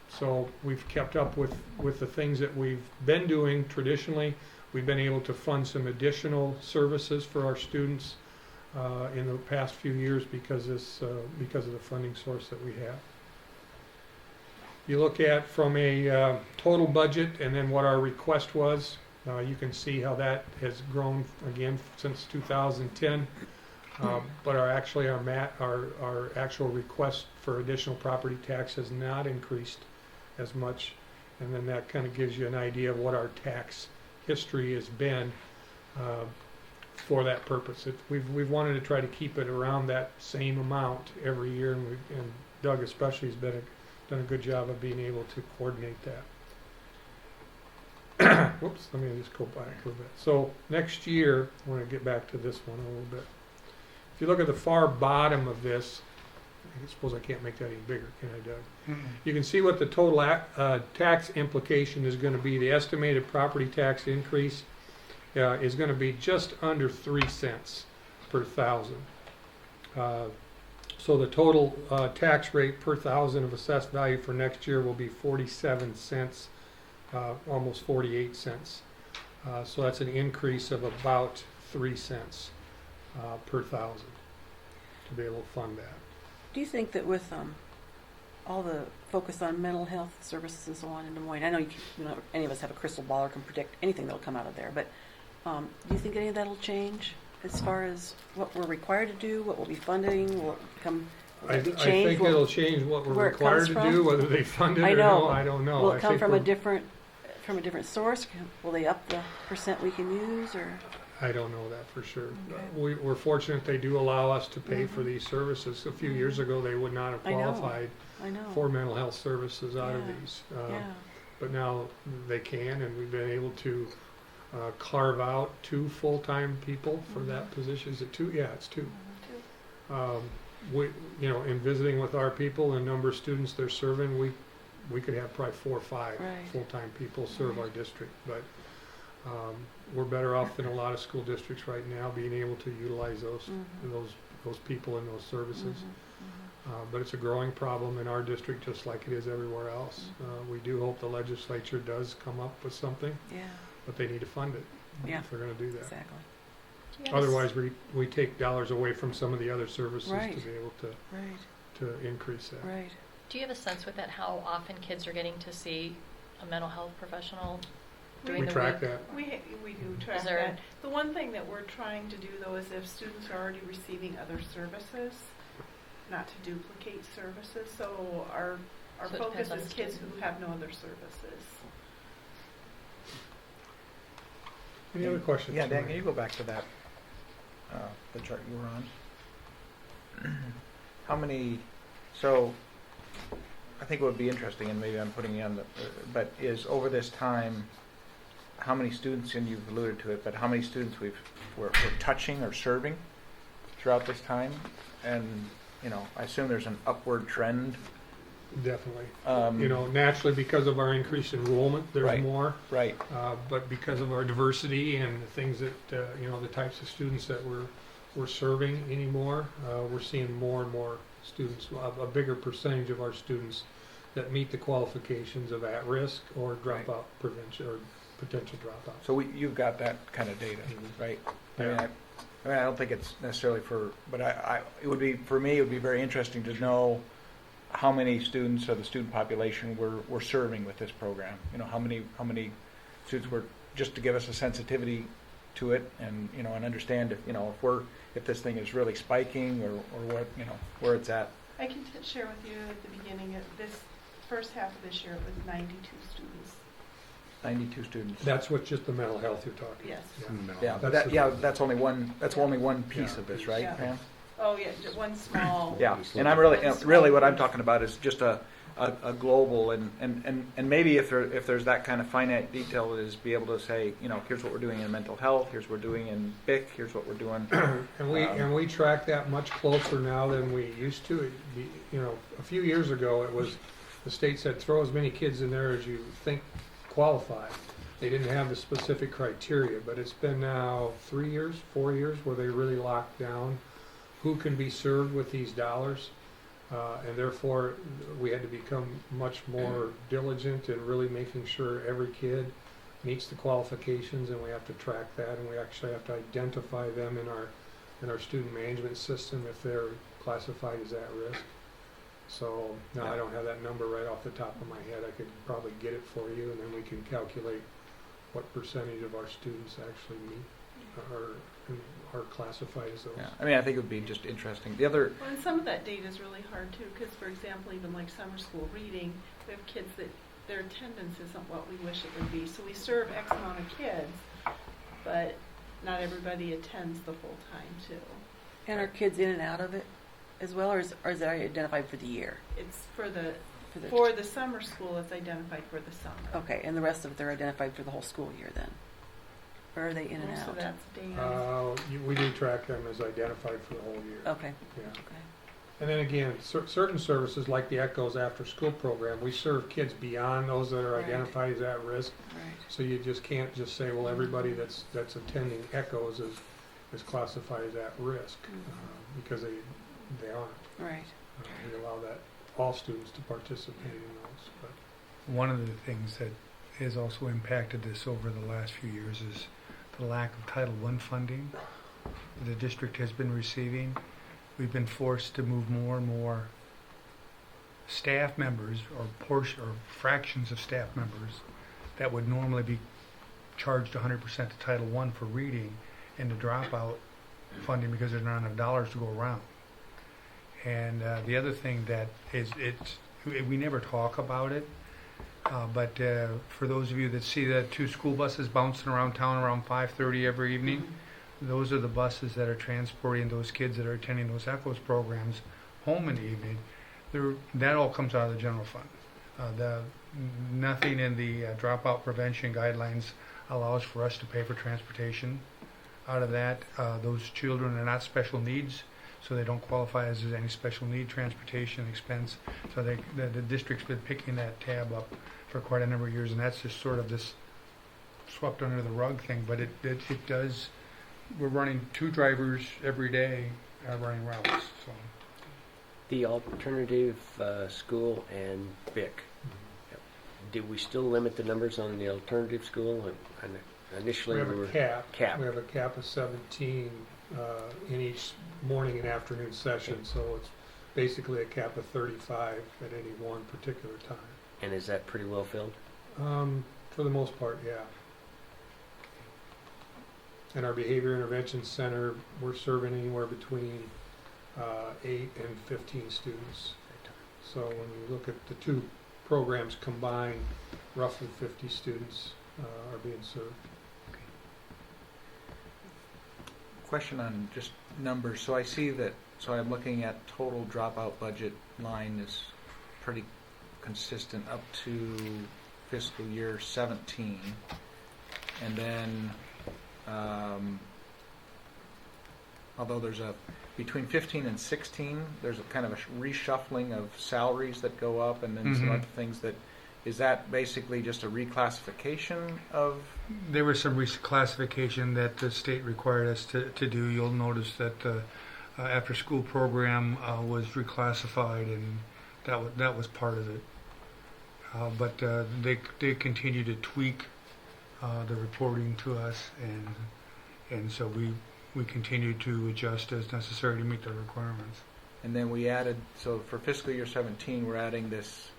So we've kept up with the things that we've been doing traditionally. We've been able to fund some additional services for our students in the past few years because of the funding source that we have. You look at from a total budget and then what our request was. You can see how that has grown again since 2010. But our actual request for additional property tax has not increased as much, and then that kind of gives you an idea of what our tax history has been for that purpose. We've wanted to try to keep it around that same amount every year, and Doug especially has done a good job of being able to coordinate that. Whoops, let me just go back a little bit. So next year, I want to get back to this one a little bit. If you look at the far bottom of this, I suppose I can't make that any bigger, can I, Doug? You can see what the total tax implication is going to be. The estimated property tax increase is going to be just under 3 cents per thousand. So the total tax rate per thousand of assessed value for next year will be 47 cents, almost 48 cents. So that's an increase of about 3 cents per thousand to be able to fund that. Do you think that with all the focus on mental health services and so on in Des Moines, I know any of us have a crystal ball or can predict anything that will come out of there, but do you think any of that will change as far as what we're required to do, what we'll be funding, will it come? I think it'll change what we're required to do, whether they fund it or no, I don't know. Will it come from a different source? Will they up the percent we can use, or? I don't know that for sure. Okay. We're fortunate they do allow us to pay for these services. A few years ago, they would not have qualified for mental health services out of these. But now they can, and we've been able to carve out 2 full-time people for that position. Is it 2? Yeah, it's 2. We, in visiting with our people and number of students they're serving, we could have probably 4 or 5 full-time people serve our district. But we're better off than a lot of school districts right now, being able to utilize those people and those services. But it's a growing problem in our district, just like it is everywhere else. We do hope the legislature does come up with something, but they need to fund it if they're going to do that. Exactly. Otherwise, we take dollars away from some of the other services to be able to increase that. Right. Do you have a sense with that how often kids are getting to see a mental health professional during We the track week? that. We do track that. The one thing that we're trying to do, though, is if students are already receiving other services, not to duplicate services. So our So it focus depends on is the kids student. who have no other services. Any other questions? Yeah, Dan, can you go back to that, the chart you were on? How many, so I think it would be interesting, and maybe I'm putting you on the, but is over this time, how many students, and you've alluded to it, but how many students we're touching or serving throughout this time? And, you know, I assume there's an upward trend. Definitely. Um, You know, naturally, because of our increased enrollment, there's Right. more. Right. But because of our diversity and the things that, you know, the types of students that we're serving anymore, we're seeing more and more students, a bigger percentage of our students that meet the qualifications of at-risk or dropout prevention or potential dropout. So you've got that kind of data, right? I mean, Yeah. I don't think it's necessarily but it would be, for me, it would be very interesting to know how many students of the student population we're serving with this program. You know, how many students we're, just to give us a sensitivity to it, and, you know, and understand if, you know, if this thing is really spiking, or what, you know, where it's at. I can share with you at the beginning of this first half of this year, it was 92 students. 92 students. That's what just the mental health you're talking. Yes. Yeah, but That's that's only one piece Yeah. of this, right, Yeah. Pam? Oh, yeah, one small. Yeah, Just and look I'm really what I'm talking about is just a global, and maybe if there's that kind of finite detail, is be able to say, you know, here's what we're doing in mental health, here's what we're doing in BIC, here's what we're doing. And we track that much closer now than we used to. You know, a few years ago, it was, the state said, throw as many kids in there as you think qualify. They didn't have the specific criteria, but it's been now 3 years, 4 years, where they really locked down who can be served with these dollars. And therefore, we had to become much more diligent in really making sure every kid meets the qualifications, and we have to track that, and we actually have to identify them in our student management system if they're classified as at risk. So, no, I don't have that number right off the top of my head. I could probably get it for you, and then we can calculate what percentage of our students actually meet or are classified as those. Yeah, I mean, I think it would be just interesting. The other, Well, and some of that data is really hard too, because for example, even like summer school reading, we have kids that their attendance isn't what we wish it would be. So we serve X amount of kids, but not everybody attends the full time too. And are kids in and out of it as well, or is it already identified for the year? It's for the For summer school, it's identified for the summer. Okay, and the rest of it, they're identified for the whole school year then? Or are they in and Most out? of that's days. We do track them as identified for the whole year. Okay, Yeah. okay. And then again, certain services like the ECHO's after-school program, we serve kids beyond those that are Right. identified as at risk. Right. So you just can't just say, well, everybody that's attending ECHO's is classified as at risk, because they aren't. Right. We allow that all students to participate in those. But One of the things that has also impacted this over the last few years is the lack of Title I funding the district has been receiving. We've been forced to move more and more staff members or fractions of staff members that would normally be charged 100% to Title I for reading into dropout funding because there's not enough dollars to go around. And the other thing that is, we never talk about it, but for those of you that see the 2 school buses bouncing around town around 5:30 every evening, those are the buses that are transporting those kids that are attending those ECHOS programs home in the evening. That all comes out of the general fund. Nothing in the dropout prevention guidelines allows for us to pay for transportation out of that. Those children are not special needs, so they don't qualify as any special need transportation expense. So the district's been picking that tab up for quite a number of years, and that's just sort of this swept under the rug thing. But it does. We're running 2 drivers every day running routes. So The alternative school and BIC. Did we still limit the numbers on the alternative school? And initially, we have were a cap. cap. We have a cap of 17 in each morning and afternoon session. So it's basically a cap of 35 at any one particular time. And is that pretty well filled? For the most part, yeah. And our behavior intervention center, we're serving anywhere between 8 and 15 students. So when you look at the 2 programs combined, roughly 50 students are being served. question on just numbers. So I see that, so I'm looking at total dropout budget line is pretty consistent up to fiscal year 17. And then, although there's between 15 and 16, there's a kind of a reshuffling of salaries that go up, and then some Mhm. other things that, is that basically just a reclassification of? There was some reclassification that the state required us to do. You'll notice that the after-school program was reclassified, and that was part of it. But they continue to tweak the reporting to us, and so we continue to adjust as necessary to meet the requirements. And then we added, so for fiscal year 17, we're adding this,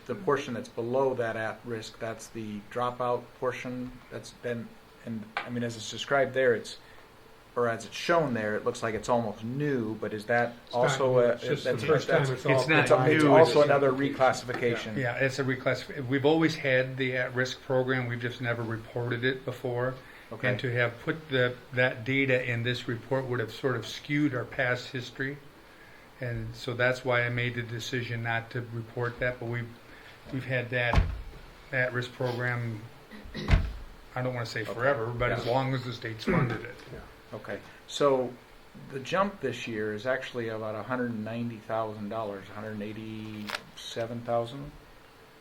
the portion that's below that at risk, that's the dropout portion that's been, and I mean, as it's described there, or as it's shown there, it looks like it's almost new, but is that It's also not new. a, It's just that's, the first time that's, it's all It's not combined. it's new, also it's- another reclassification? Yeah, it's a reclassification. We've always had the at-risk program. We've just never reported it before. Okay. And to have put that data in this report would have sort of skewed our past history. And so that's why I made the decision not to report that. But we've had that at-risk program, I don't want to say forever, but as long as the state's funded it. Okay, so the jump this year is actually about $190,000, $187,000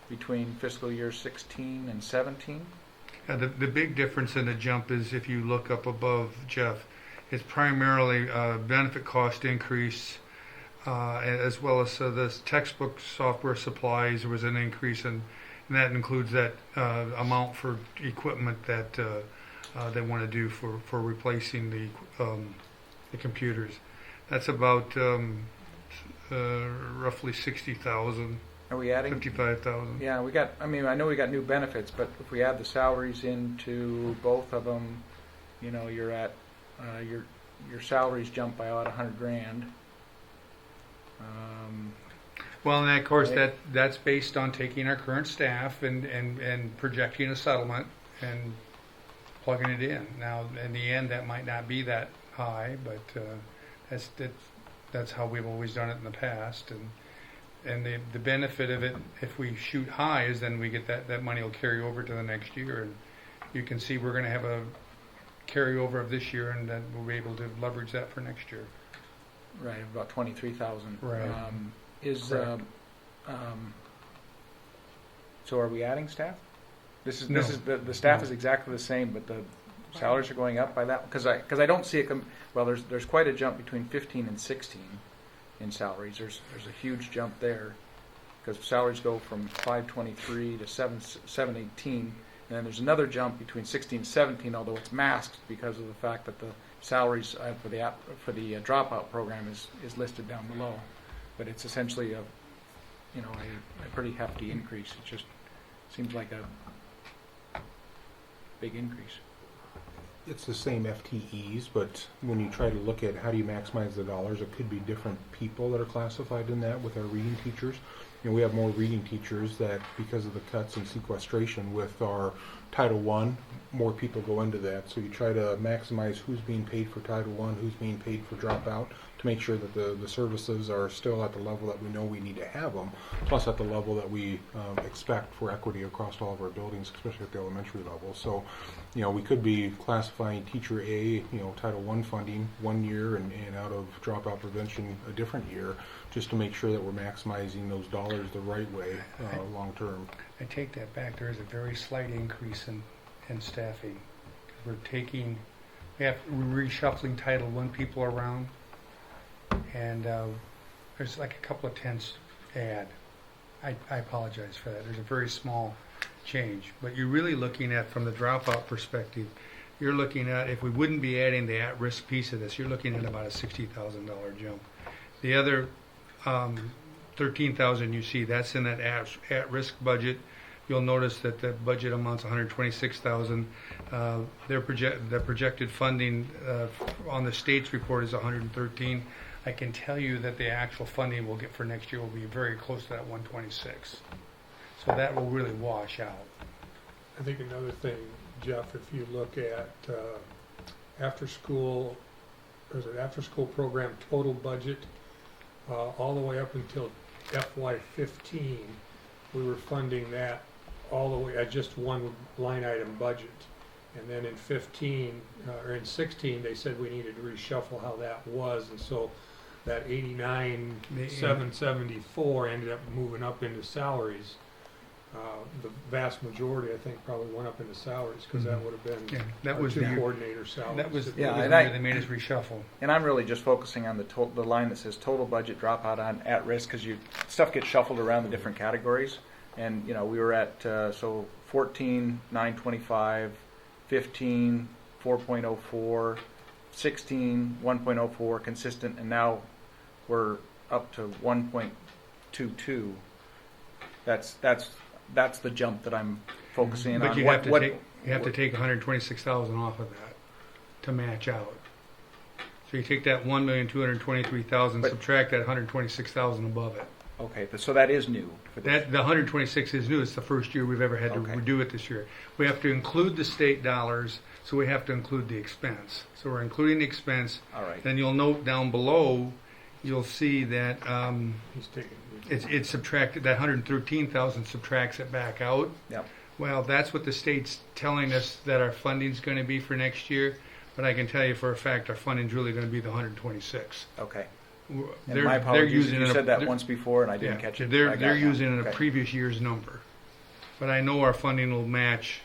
between fiscal year 16 and 17. The big difference in the jump is if you look up above, Jeff, it's primarily benefit cost increase, as well as the textbook software supplies. There was an increase, and that includes that amount for equipment that they want to do for replacing the computers. That's about roughly 60,000, Are we adding? 55,000. Yeah, I know we got new benefits, but if we add the salaries into both of them, you're at, your salaries jump by about 100 grand. Well, and of course Right. that's based on taking our current staff and projecting a settlement and plugging it in. Now, in the end, that might not be that high, but that's how we've always done it in the past. And the benefit of it, if we shoot high, is then we get that money will carry over to the next year, and you can see we're going to have a carryover of this year, and then we'll be able to leverage that for next year. Right, about 23,000. Right. Correct. So are we adding staff? No. The staff No. is exactly the same, but the salaries are going up by that, because I don't see it. Well, there's quite a jump between 15 and 16 in salaries. There's a huge jump there, because salaries go from 523 to 718, and then there's another jump between 16 and 17, although it's masked because of the fact that the salaries for the dropout program is listed down below. But it's essentially a pretty hefty increase. It just seems like a big increase. It's the same FTEs, but when you try to look at how do you maximize the dollars, it could be different people that are classified in that with our reading teachers. We have more reading teachers that, because of the cuts and sequestration with our Title I, more people go into that. So you try to maximize who's being paid for Title I, who's being paid for dropout, to make sure that the services are still at the level that we know we need to have them, plus at the level that we expect for equity across all of our buildings, especially at the elementary level. So, we could be classifying Teacher A, Title I funding 1 year and out of dropout prevention a different year, just to make sure that we're maximizing those dollars the right way long term. I take that back. There is a very slight increase in staffing. We're reshuffling Title I people around, and there's like a couple of tenths add. I apologize for that. There's a very small change, but you're really looking at, from the dropout perspective, you're looking at, if we wouldn't be adding the at-risk piece of this, you're looking at about a $60,000 jump. The other $13,000 you see, that's in that at-risk budget. You'll notice that the budget amounts $126,000. The projected funding on the state's report is $113,000. I can tell you that the actual funding we'll get for next year will be very close to that $126,000. So that will really wash out. I think another thing, Jeff, if you look at after-school program total budget, all the way up until FY15, we were funding that all the way at just one line item budget. And then in 15, or in 16, they said we needed to reshuffle how that was, and so that 89,774 ended up moving up into salaries. The vast majority, I think, probably went up into salaries, because that would have been Yeah, that our was two the, coordinator salaries. that was, Yeah, that was and where I- they made us reshuffle. And I'm really just focusing on the line that says total budget dropout on at risk, because stuff gets shuffled around the different categories. And, we were at, 14, 925, 15, 4.04, 16, 1.04, consistent, and now we're up to 1.22. That's the jump that I'm focusing But on. you have to take 126,000 off of that to match out. So you take that 1,223,000, But- subtract that 126,000 above it. Okay, so that is new. For this. That the 126 is new. It's the first year we've ever had to Okay. redo it this year. We have to include the state dollars, so we have to include the expense. So we're including the expense. All right. Then you'll note down below, you'll see that He's taking. it's subtracted. That 113,000 subtracts it back out. Yep. Well, that's what the state's telling us that our funding's going to be for next year. But I can tell you for a fact our funding's really going to be the 126. Okay. We're- And my apologies, you said that they're- once before and I didn't yeah, catch it. I They're got they're that. using a Okay. previous year's number, but I know our funding will match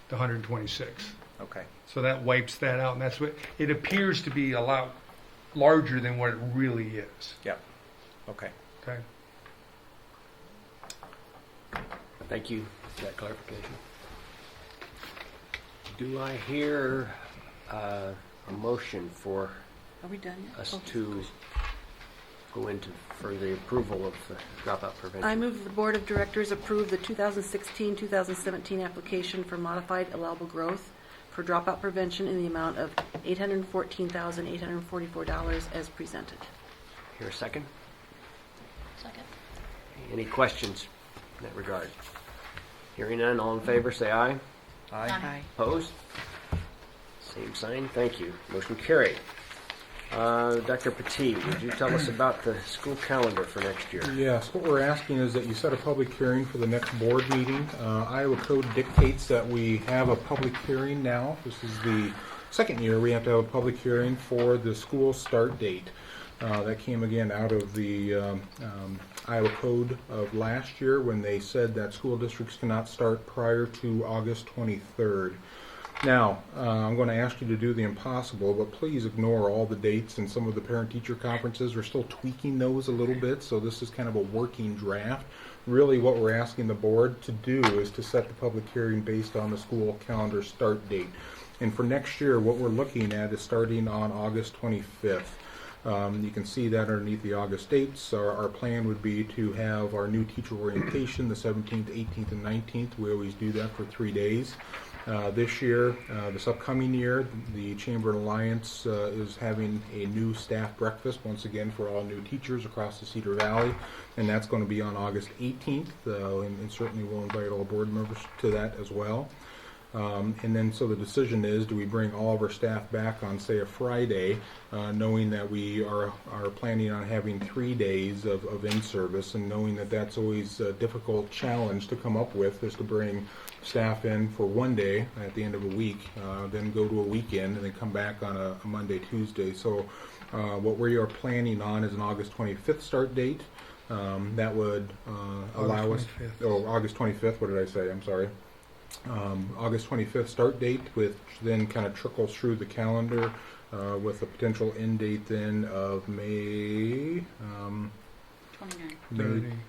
the 126. Okay. So that wipes that out, and that's what it appears to be a lot larger than what it really is. Yep. Okay. Okay. Thank you for that clarification. Do I hear a motion for Are we done yet? us Oh. to go into for the approval of the dropout prevention? I move the Board of Directors approve the 2016-2017 application for modified allowable growth for dropout prevention in the amount of $814,844 as presented. Hear a second? Second. Any questions in that regard? Hearing none, all in favor, say aye. Aye. Opposed? Same sign, thank you. Motion carried. Dr. Petit, would you tell us about the school calendar for next year? Yes, what we're asking is that you set a public hearing for the next board meeting. Iowa code dictates that we have a public hearing now. This is the second year we have to have a public hearing for the school start date. That came again out of the Iowa code of last year when they said that school districts cannot start prior to August 23rd. Now, I'm going to ask you to do the impossible, but please ignore all the dates, and some of the parent-teacher conferences. We're still tweaking those a little bit, so this is kind of a working draft. Really what we're asking the board to do is to set the public hearing based on the school calendar start date. And for next year, what we're looking at is starting on August 25th. You can see that underneath the August dates. Our plan would be to have our new teacher orientation the 17th, 18th, and 19th. We always do that for 3 days. This year, this upcoming year, the Chamber Alliance is having a new staff breakfast, once again for all new teachers across the Cedar Valley, and that's going to be on August 18th, and certainly we'll invite all board members to that as well. And then so the decision is, do we bring all of our staff back on, say, a Friday, knowing that we are planning on having 3 days of in-service, and knowing that that's always a difficult challenge to come up with, is to bring staff in for 1 day at the end of a week, then go to a weekend, and then come back on a Monday, Tuesday. So what we are planning on is an August 25th start date. That would allow us... 25th. Oh, August 25th, what did I say? I'm sorry. August 25th start date, which then kind of trickles through the calendar with a potential end date then of May 29.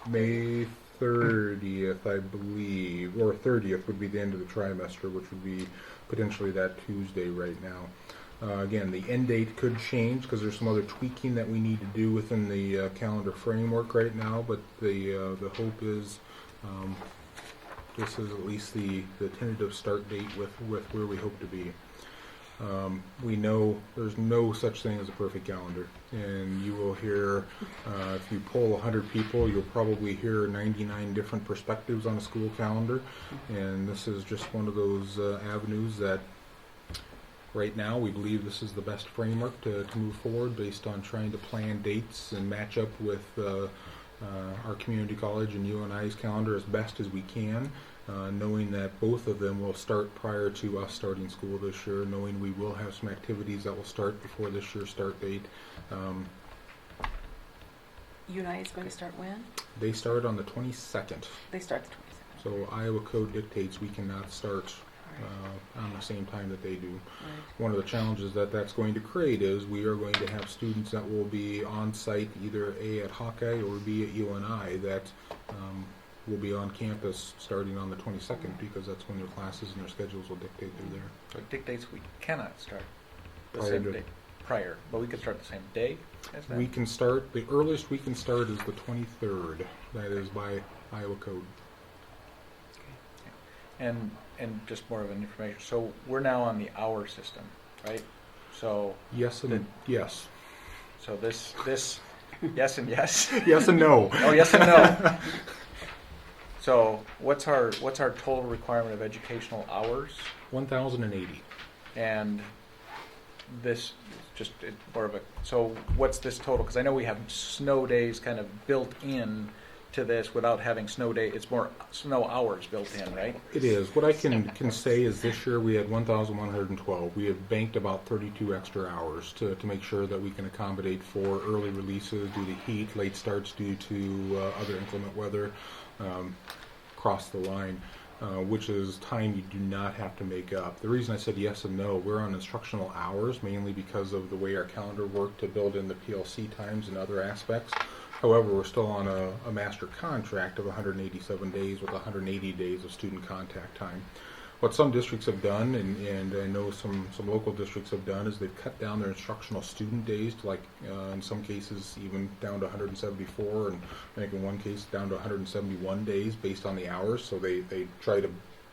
May 30th, I believe, or 30th would be the end of the trimester, which would be potentially that Tuesday right now. Again, the end date could change because there's some other tweaking that we need to do within the calendar framework right now, but the hope is this is at least the tentative start date with where we hope to be. We know there's no such thing as a perfect calendar, and you will hear, if you poll 100 people, you'll probably hear 99 different perspectives on a school calendar, and this is just one of those avenues that right now we believe this is the best framework to move forward based on trying to plan dates and match up with our community college and UNI's calendar as best as we can, knowing that both of them will start prior to us starting school this year, knowing we will have some activities that will start before this year's start date. UNI is going to start when? They start on the 22nd, They start the 22nd. so Iowa code dictates we cannot start All right. on the same time that they do. Right. One of the challenges that that's going to create is we are going to have students that will be on site either A at Hawkeye or B at UNI that will be on campus starting on the 22nd because that's when their classes and their schedules will dictate they're there. So it dictates we cannot start the Prior same to- day, prior, but we could start the same day as that? We can start, the earliest we can start is the 23rd. That is by Iowa code. And just more of an information, so we're now on the hour system, right? So Yes and yes. so this yes and yes. Yes and no. Oh, yes and no. So what's our total requirement of educational hours? 1,080. And this just more of a, so what's this total? Because I know we have snow days kind of built in to this without having snow day. It's more snow hours built in, right? It is. What I can say is this year we had 1,112. We have banked about 32 extra hours to make sure that we can accommodate for early releases due to heat, late starts due to other inclement weather across the line, which is time you do not have to make up. The reason I said yes and no, we're on instructional hours mainly because of the way our calendar worked to build in the PLC times and other aspects. However, we're still on a master contract of 187 days with 180 days of student contact time. What some districts have done, and I know some local districts have done, is they've cut down their instructional student days to in some cases even down to 174, and I think in one case down to 171 days based on the hours. So they try to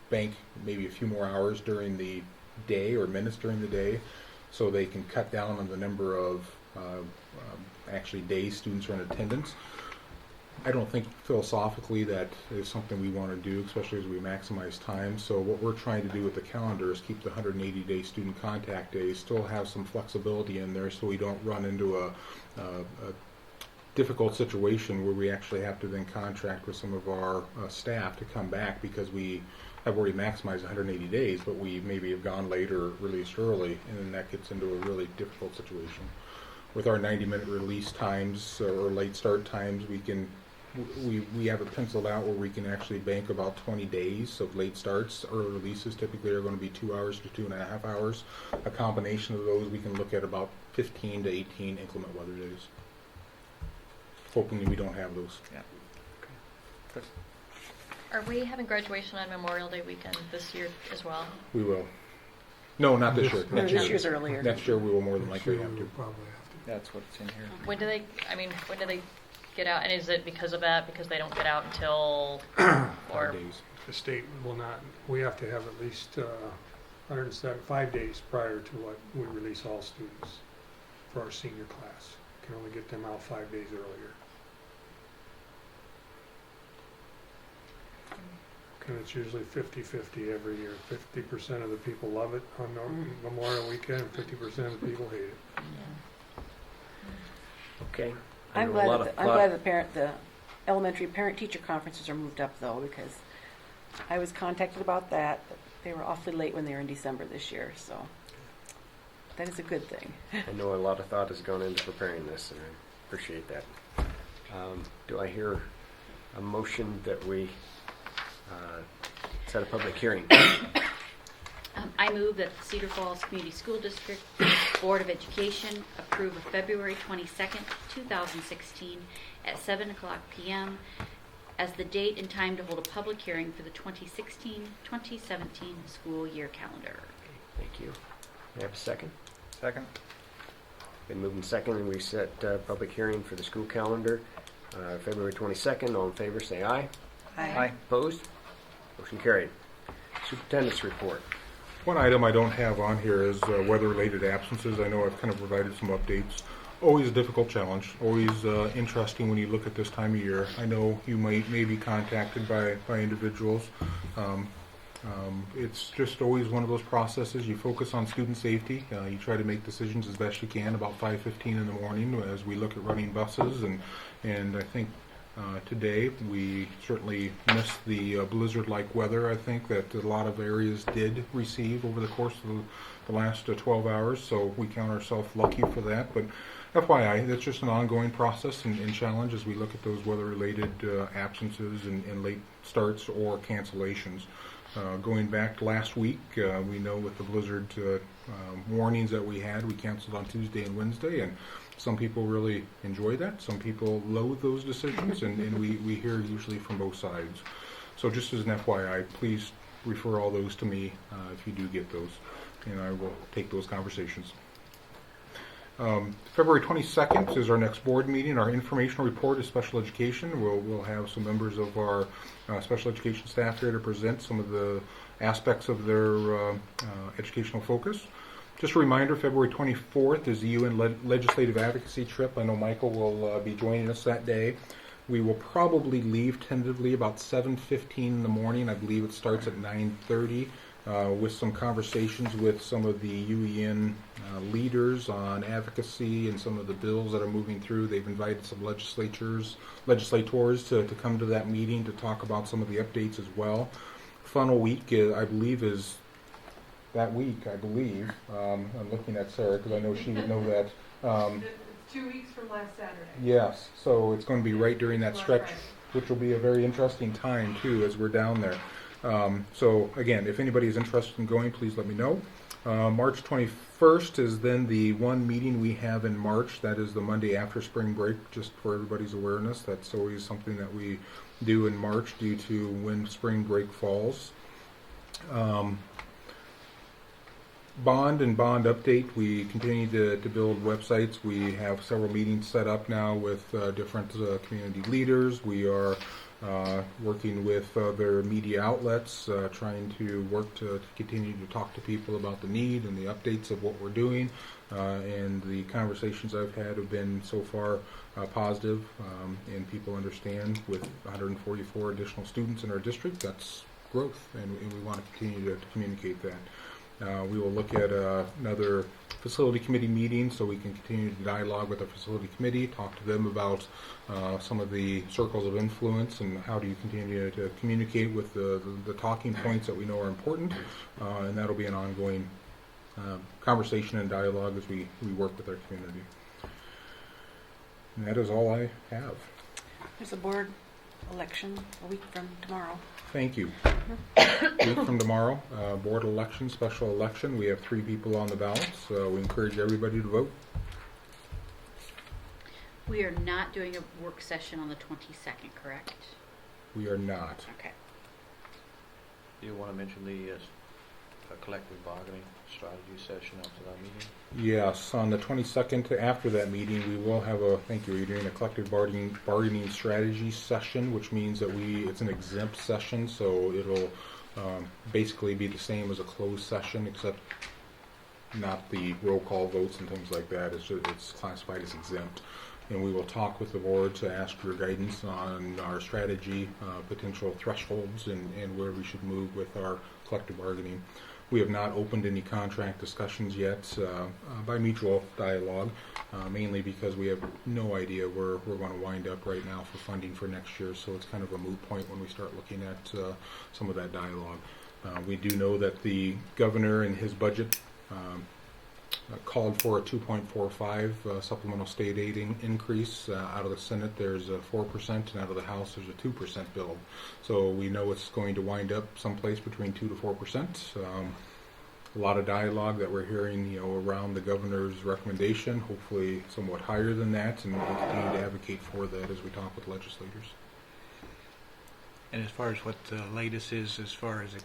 bank maybe a few more hours during the day or minutes during the day so they can cut down on the number of actually days students are in attendance. I don't think philosophically that is something we want to do, especially as we maximize time. So what we're trying to do with the calendar is keep the 180-day student contact days, still have some flexibility in there so we don't run into a difficult situation where we actually have to then contract with some of our staff to come back because we have already maximized 180 days, but we maybe have gone late or released early, and then that gets into a really difficult situation. With our 90-minute release times or late start times, we have it penciled out where we can actually bank about 20 days of late starts. Early releases typically are going to be 2 hours to 2.5 hours. A combination of those, we can look at about 15 to 18 inclement weather days. Hoping that we don't have those. Yeah. Okay. Are we having graduation on Memorial Day weekend this year as well? We will. No, not this year. No, Next this year. year's earlier. Next year we will more than Next likely year have we'll to. probably have to. That's what's in here. When do they get out? And is it because of that? Because they don't get out until, 5 or, days. The state will not, we have to have at least 105 days prior to what we release all students for our senior class. Can only get them out 5 days earlier. And it's usually 50-50 every year. 50% of the people love it on Memorial Weekend, and 50% of the people hate it. Okay. I I'm know a lot glad of that I'm glad the elementary parent-teacher conferences are moved up though, because I was contacted about that. But they were awfully late when they were in December this year, so that is a good thing. I know a lot of thought has gone into preparing this, and I appreciate that. Do I hear a motion that we set a public hearing? I move that the Cedar Falls Community School District Board of Education approve of February 22nd, 2016 at 7 o'clock p.m. as the date and time to hold a public hearing for the 2016-2017 school year calendar. Thank you. May I have a second? Second? Been moved and second, and we set public hearing for the school calendar, February 22nd. All in favor, say aye. Aye. Opposed? Motion carried. Superintendent's report. One item I don't have on here is weather-related absences. I know I've kind of provided some updates. Always a difficult challenge. Always interesting when you look at this time of year. I know you may be contacted by individuals. It's just always one of those processes. You focus on student safety. You try to make decisions as best you can about 5:15 in the morning as we look at running buses, and I think today. We certainly missed the blizzard-like weather, I think, that a lot of areas did receive over the course of the last 12 hours, so we count ourselves lucky for that. But FYI, that's just an ongoing process and challenge as we look at those weather-related absences and late starts or cancellations. Going back to last week, we know with the blizzard warnings that we had, we canceled on Tuesday and Wednesday, and some people really enjoy that. Some people loathe those decisions, and we hear usually from both sides. So just as an FYI, please refer all those to me if you do get those, and I will take those conversations. February 22nd is our next board meeting. Our informational report is special education. We'll have some members of our special education staff here to present some of the aspects of their educational focus. Just a reminder, February 24th is the UN Legislative Advocacy Trip. I know Michael will be joining us that day. We will probably leave tentatively about 7:15 in the morning. I believe it starts at 9:30 with some conversations with some of the UEN leaders on advocacy and some of the bills that are moving through. They've invited some legislators to come to that meeting to talk about some of the updates as well. Funnel week, I believe, is that week, I believe. I'm looking at Sarah because I know she would know that. It's 2 weeks from last Saturday. Yes, so it's going to be right during that stretch, which will be a very interesting time too as we're down there. So again, if anybody is interested in going, please let me know. March 21st is then the one meeting we have in March. That is the Monday after spring break, just for everybody's awareness. That's always something that we do in March due to when spring break falls. Bond and bond update. We continue to build websites. We have several meetings set up now with different community leaders. We are working with other media outlets, trying to work to continue to talk to people about the need and the updates of what we're doing. And the conversations I've had have been so far positive, and people understand with 144 additional students in our district, that's growth, and we want to continue to communicate that. We will look at another facility committee meeting so we can continue to dialogue with the facility committee, talk to them about some of the circles of influence and how do you continue to communicate with the talking points that we know are important, and that'll be an ongoing conversation and dialogue as we work with our community. And that is all I have. There's a board election a week from tomorrow. Thank you. A week from tomorrow, board election, special election. We have 3 people on the ballot, so we encourage everybody to vote. We are not doing a work session on the 22nd, correct? We are not. Okay. Do you want to mention the collective bargaining strategy session after that meeting? Yes, on the 22nd, after that meeting, we will have thank you, we're doing a collective bargaining strategy session, which means that it's an exempt session, so it'll basically be the same as a closed session, except not the roll call votes and things like that. It's classified as exempt. And we will talk with the board to ask your guidance on our strategy, potential thresholds, and where we should move with our collective bargaining. We have not opened any contract discussions yet by mutual dialogue, mainly because we have no idea where we're going to wind up right now for funding for next year, so it's kind of a moot point when we start looking at some of that dialogue. We do know that the governor in his budget called for a 2.45 supplemental state aid increase. Out of the Senate there's a 4%, and out of the House there's a 2% bill. So we know it's going to wind up someplace between 2 to 4%. A lot of dialogue that we're hearing, around the governor's recommendation, hopefully somewhat higher than that, and we'll continue to advocate for that as we talk with legislators. And as far as what the latest is, as far as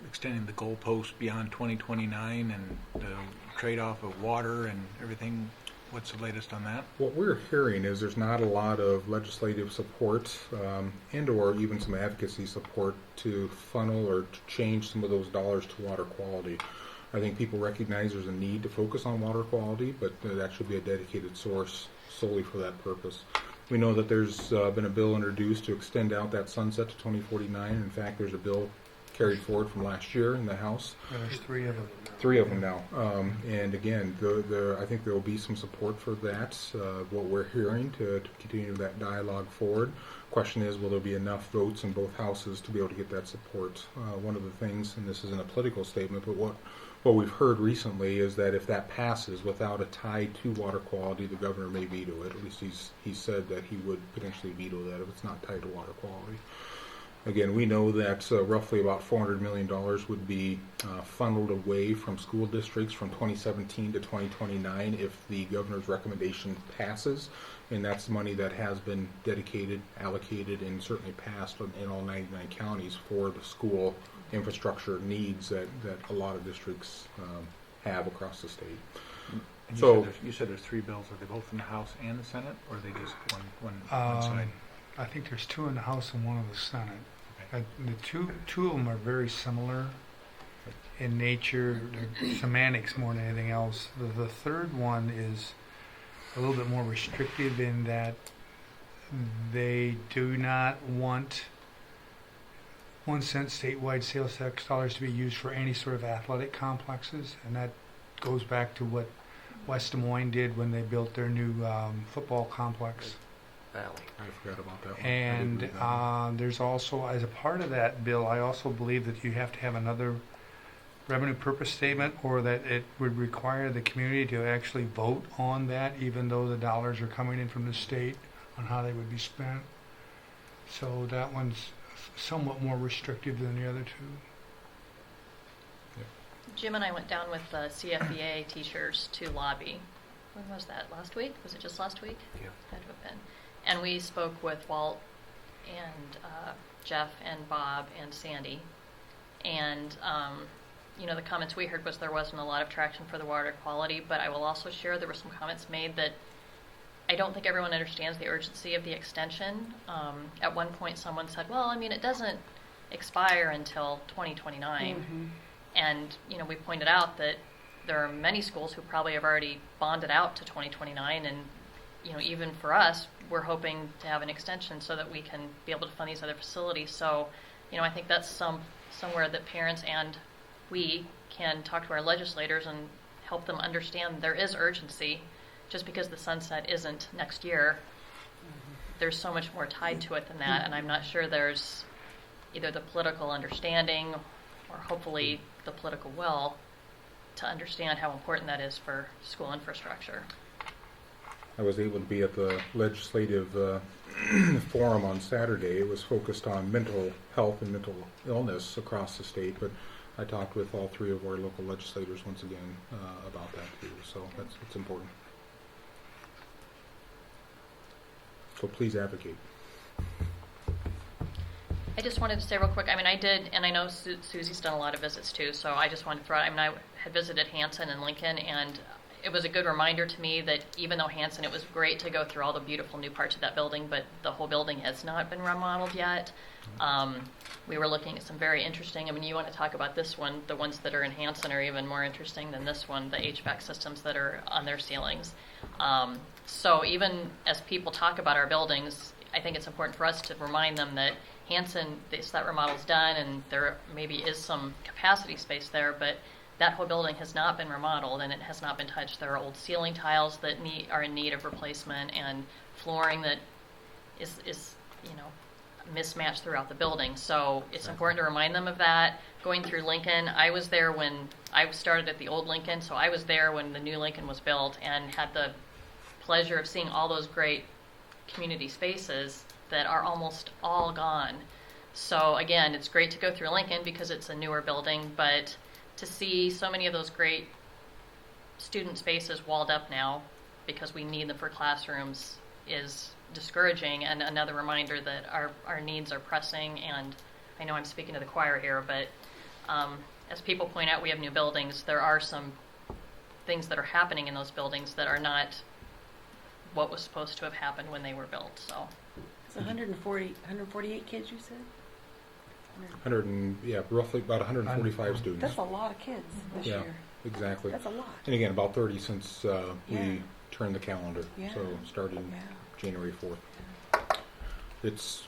extending the goalpost beyond 2029 and the trade-off of water and everything, what's the latest on that? What we're hearing is there's not a lot of legislative support and or even some advocacy support to funnel or to change some of those dollars to water quality. I think people recognize there's a need to focus on water quality, but that should be a dedicated source solely for that purpose. We know that there's been a bill introduced to extend out that sunset to 2049. In fact, there's a bill carried forward from last year in the House. There's 3 of them. 3 of them now. And again, I think there will be some support for that, what we're hearing, to continue that dialogue forward. Question is, will there be enough votes in both houses to be able to get that support? One of the things, and this isn't a political statement, but what we've heard recently is that if that passes without a tie to water quality, the governor may veto it. At least he said that he would potentially veto that if it's not tied to water quality. Again, we know that roughly about $400 million would be funneled away from school districts from 2017 to 2029 if the governor's recommendation passes, and that's money that has been dedicated, allocated, and certainly passed in all 99 counties for the school infrastructure needs that a lot of districts have across the state. And So you said there's 3 bills. Are they both in the House and the Senate, or are they just one side? I think there's 2 in the House and 1 in the Senate. Okay. The two of them are very similar in nature, semantics more than anything else. The third one is a little bit more restrictive in that they do not want 1 cent statewide sales tax dollars to be used for any sort of athletic complexes, and that goes back to what West Des Moines did when they built their new football complex. Valley. I forgot about that one. And there's also, as a part of that bill, I also believe that you have to have another revenue purpose statement, or that it would require the community to actually vote on that, even though the dollars are coming in from the state, on how they would be spent. So that one's somewhat more restrictive than the other 2. Jim and I went down with the CFEA teachers to lobby. When was that? Last week? Was it just last week? Yeah. Had to have been. And we spoke with Walt and Jeff and Bob and Sandy. And, the comments we heard was there wasn't a lot of traction for the water quality, but I will also share there were some comments made that I don't think everyone understands the urgency of the extension. At one point someone said, well, it doesn't expire until 2029. Mm-hmm. And, we pointed out that there are many schools who probably have already bonded out to 2029, and, even for us, we're hoping to have an extension so that we can be able to fund these other facilities. So, I think that's somewhere that parents and we can talk to our legislators and help them understand there is urgency. Just because the sunset isn't next year, there's so much more tied to it than that, and I'm not sure there's either the political understanding or hopefully the political will to understand how important that is for school infrastructure. I was able to be at the legislative forum on Saturday. It was focused on mental health and mental illness across the state, but I talked with all 3 of our local legislators once again about that too, so it's important. So please advocate. I just wanted to say real quick, I did, and I know Susie's done a lot of visits too, so I just wanted to throw out, I had visited Hanson and Lincoln, and it was a good reminder to me that even though Hanson, it was great to go through all the beautiful new parts of that building, but the whole building has not been remodeled yet. We were looking at some very interesting, you want to talk about this one, the ones that are in Hanson are even more interesting than this one, the HVAC systems that are on their ceilings. So even as people talk about our buildings, I think it's important for us to remind them that Hanson, that remodel's done, and there maybe is some capacity space there, but that whole building has not been remodeled and it has not been touched. There are old ceiling tiles that are in need of replacement, and flooring that is mismatched throughout the building. So it's important to remind them of that. Going through Lincoln, I was there when I started at the old Lincoln, so I was there when the new Lincoln was built and had the pleasure of seeing all those great community spaces that are almost all gone. So again, it's great to go through Lincoln because it's a newer building, but to see so many of those great student spaces walled up now because we need them for classrooms is discouraging, and another reminder that our needs are pressing. And I know I'm speaking to the choir here, but as people point out, we have new buildings. There are some things that are happening in those buildings that are not what was supposed to have happened when they were built. So It's 148 kids, you said? Roughly about 145 students. That's a lot of kids this Yeah. year. Exactly. That's a lot. And again, about 30 since Yeah. we turned the calendar, Yeah. so starting Yeah. January 4th. It's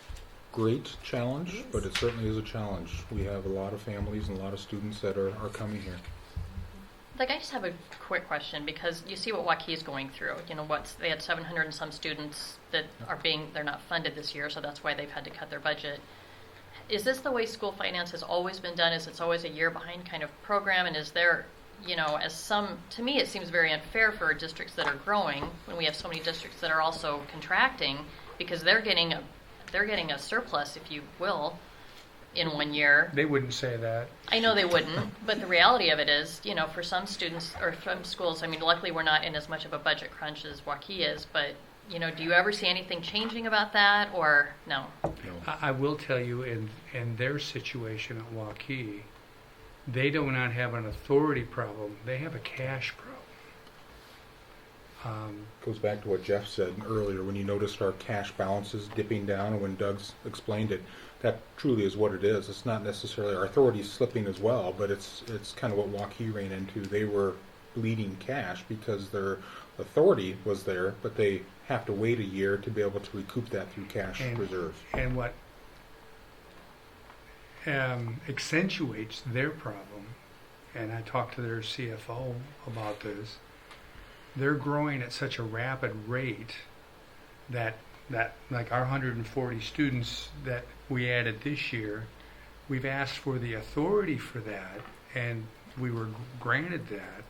great challenge, but it certainly is a challenge. We have a lot of families and a lot of students that are coming here. Like, I just have a quick question, because you see what Waukee is going through. You know, they had 700 and some students that they're not funded this year, so that's why they've had to cut their budget. Is this the way school finance has always been done? Is it's always a year behind kind of program? And is there, you know, to me it seems very unfair for districts that are growing when we have so many districts that are also contracting, because they're getting a surplus, if you will, in 1 year. They wouldn't say that. I know they wouldn't, but the reality of it is, you know, for some students or some schools, I mean, luckily we're not in as much of a budget crunch as Waukee is, but, you know, do you ever see anything changing about that, or no? I will tell you, in their situation at Waukee, they do not have an authority problem. They have a cash problem. Goes back to what Jeff said earlier, when you noticed our cash balances dipping down, and when Doug's explained it, that truly is what it is. It's not necessarily our authority slipping as well, but it's kind of what Waukee ran into. They were bleeding cash because their authority was there, but they have to wait a year to be able to recoup that through cash reserves. And what accentuates their problem, and I talked to their CFO about this, they're growing at such a rapid rate that like our 140 students that we added this year, we've asked for the authority for that, and we were granted that,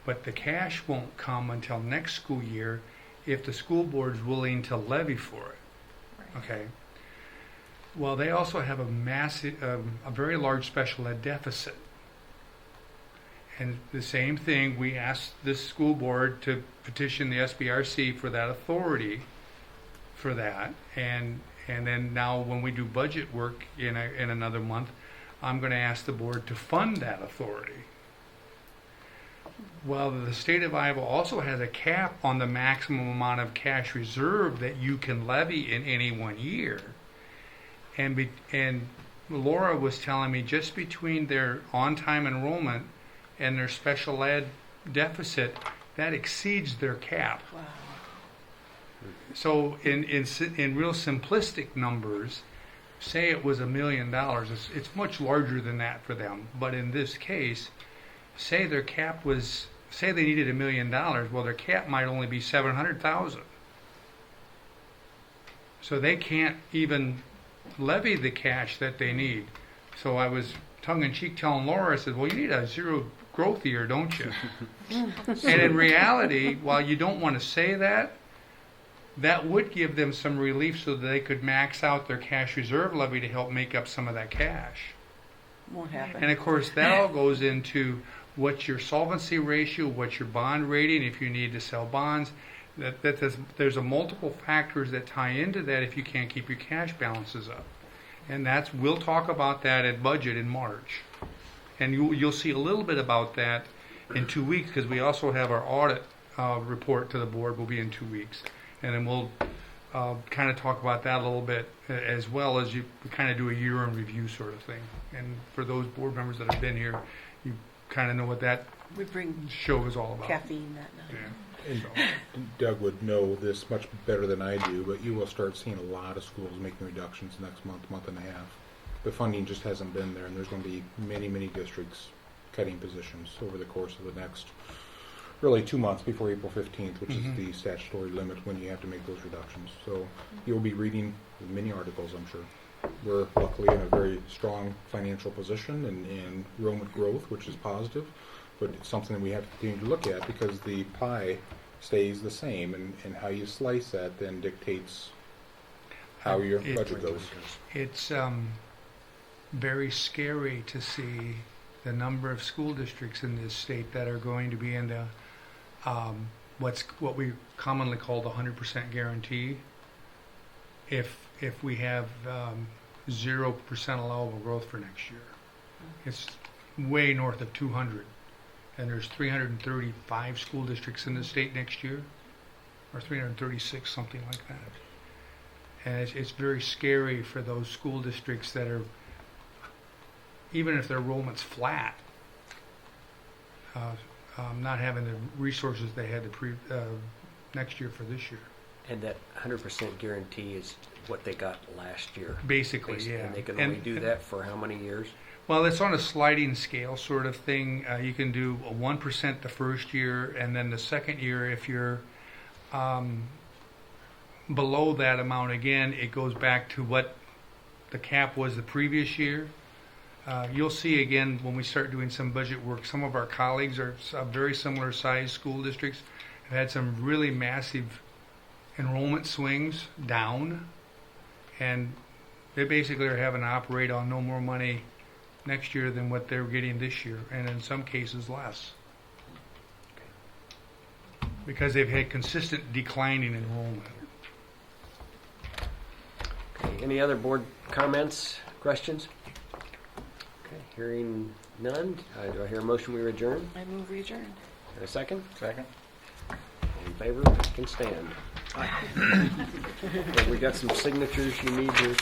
but the cash won't come until next school year if the school board's willing to levy for it. Right. Okay. Well, they also have a very large special ed deficit. And the same thing, we asked this school board to petition the SBRC for that authority for that. And then now when we do budget work in another month, I'm going to ask the board to fund that authority. Well, the state of Iowa also has a cap on the maximum amount of cash reserve that you can levy in any 1 year. And Laura was telling me just between their on-time enrollment and their special ed deficit, that exceeds their cap. Wow. So in real simplistic numbers, say it was $1 million, it's much larger than that for them. But in this case, say their cap was, say they needed $1 million, well, their cap might only be $700,000. So they can't even levy the cash that they need. So I was tongue-in-cheek telling Laura, I said, well, you need a zero growth year, don't you? And in reality, while you don't want to say that, that would give them some relief so that they could max out their cash reserve levy to help make up some of that cash. Won't happen. And of course, that all goes into what's your solvency ratio, what's your bond rating, if you need to sell bonds. There's a multiple factors that tie into that if you can't keep your cash balances up. And we'll talk about that at budget in March. And you'll see a little bit about that in 2 weeks, because we also have our audit report to the board will be in 2 weeks. And then we'll kind of talk about that a little bit, as well as we kind of do a year in review sort of thing. And for those board members that have been here, you kind of know what that We bring show is all about. caffeine that night. Yeah. And Doug would know this much better than I do, but you will start seeing a lot of schools making reductions next month and a half. The funding just hasn't been there, and there's going to be many, many districts cutting positions over the course of the next, really 2 months before April 15th, which is the statutory limit when you have to make those reductions. So you'll be reading many articles, I'm sure. We're luckily in a very strong financial position and room with growth, which is positive, but it's something that we have to continue to look at, because the pie stays the same, and how you slice that then dictates how your budget goes. It's very scary to see the number of school districts in this state that are going to be in the what we commonly call the 100% guarantee. If we have 0% allowable growth for next year, it's way north of 200. And there's 335 school districts in the state next year, or 336, something like that. And it's very scary for those school districts that are, even if their enrollment's flat, not having the resources they had next year for this year. And that 100% guarantee is what they got last year. Basically, yeah. And they can only do that for how many years? Well, it's on a sliding scale sort of thing. You can do a 1% the first year, and then the second year, if you're below that amount again, it goes back to what the cap was the previous year. You'll see again when we start doing some budget work, some of our colleagues are very similar sized school districts have had some really massive enrollment swings down, and they basically are having to operate on no more money next year than what they're getting this year, and in some cases less, because they've had consistent declining enrollment. Okay, any other board comments, questions? Okay, hearing none, do I hear a motion we adjourn? I move we adjourn. And a second? Second? All in favor, can stand. Well, we got some signatures you need here.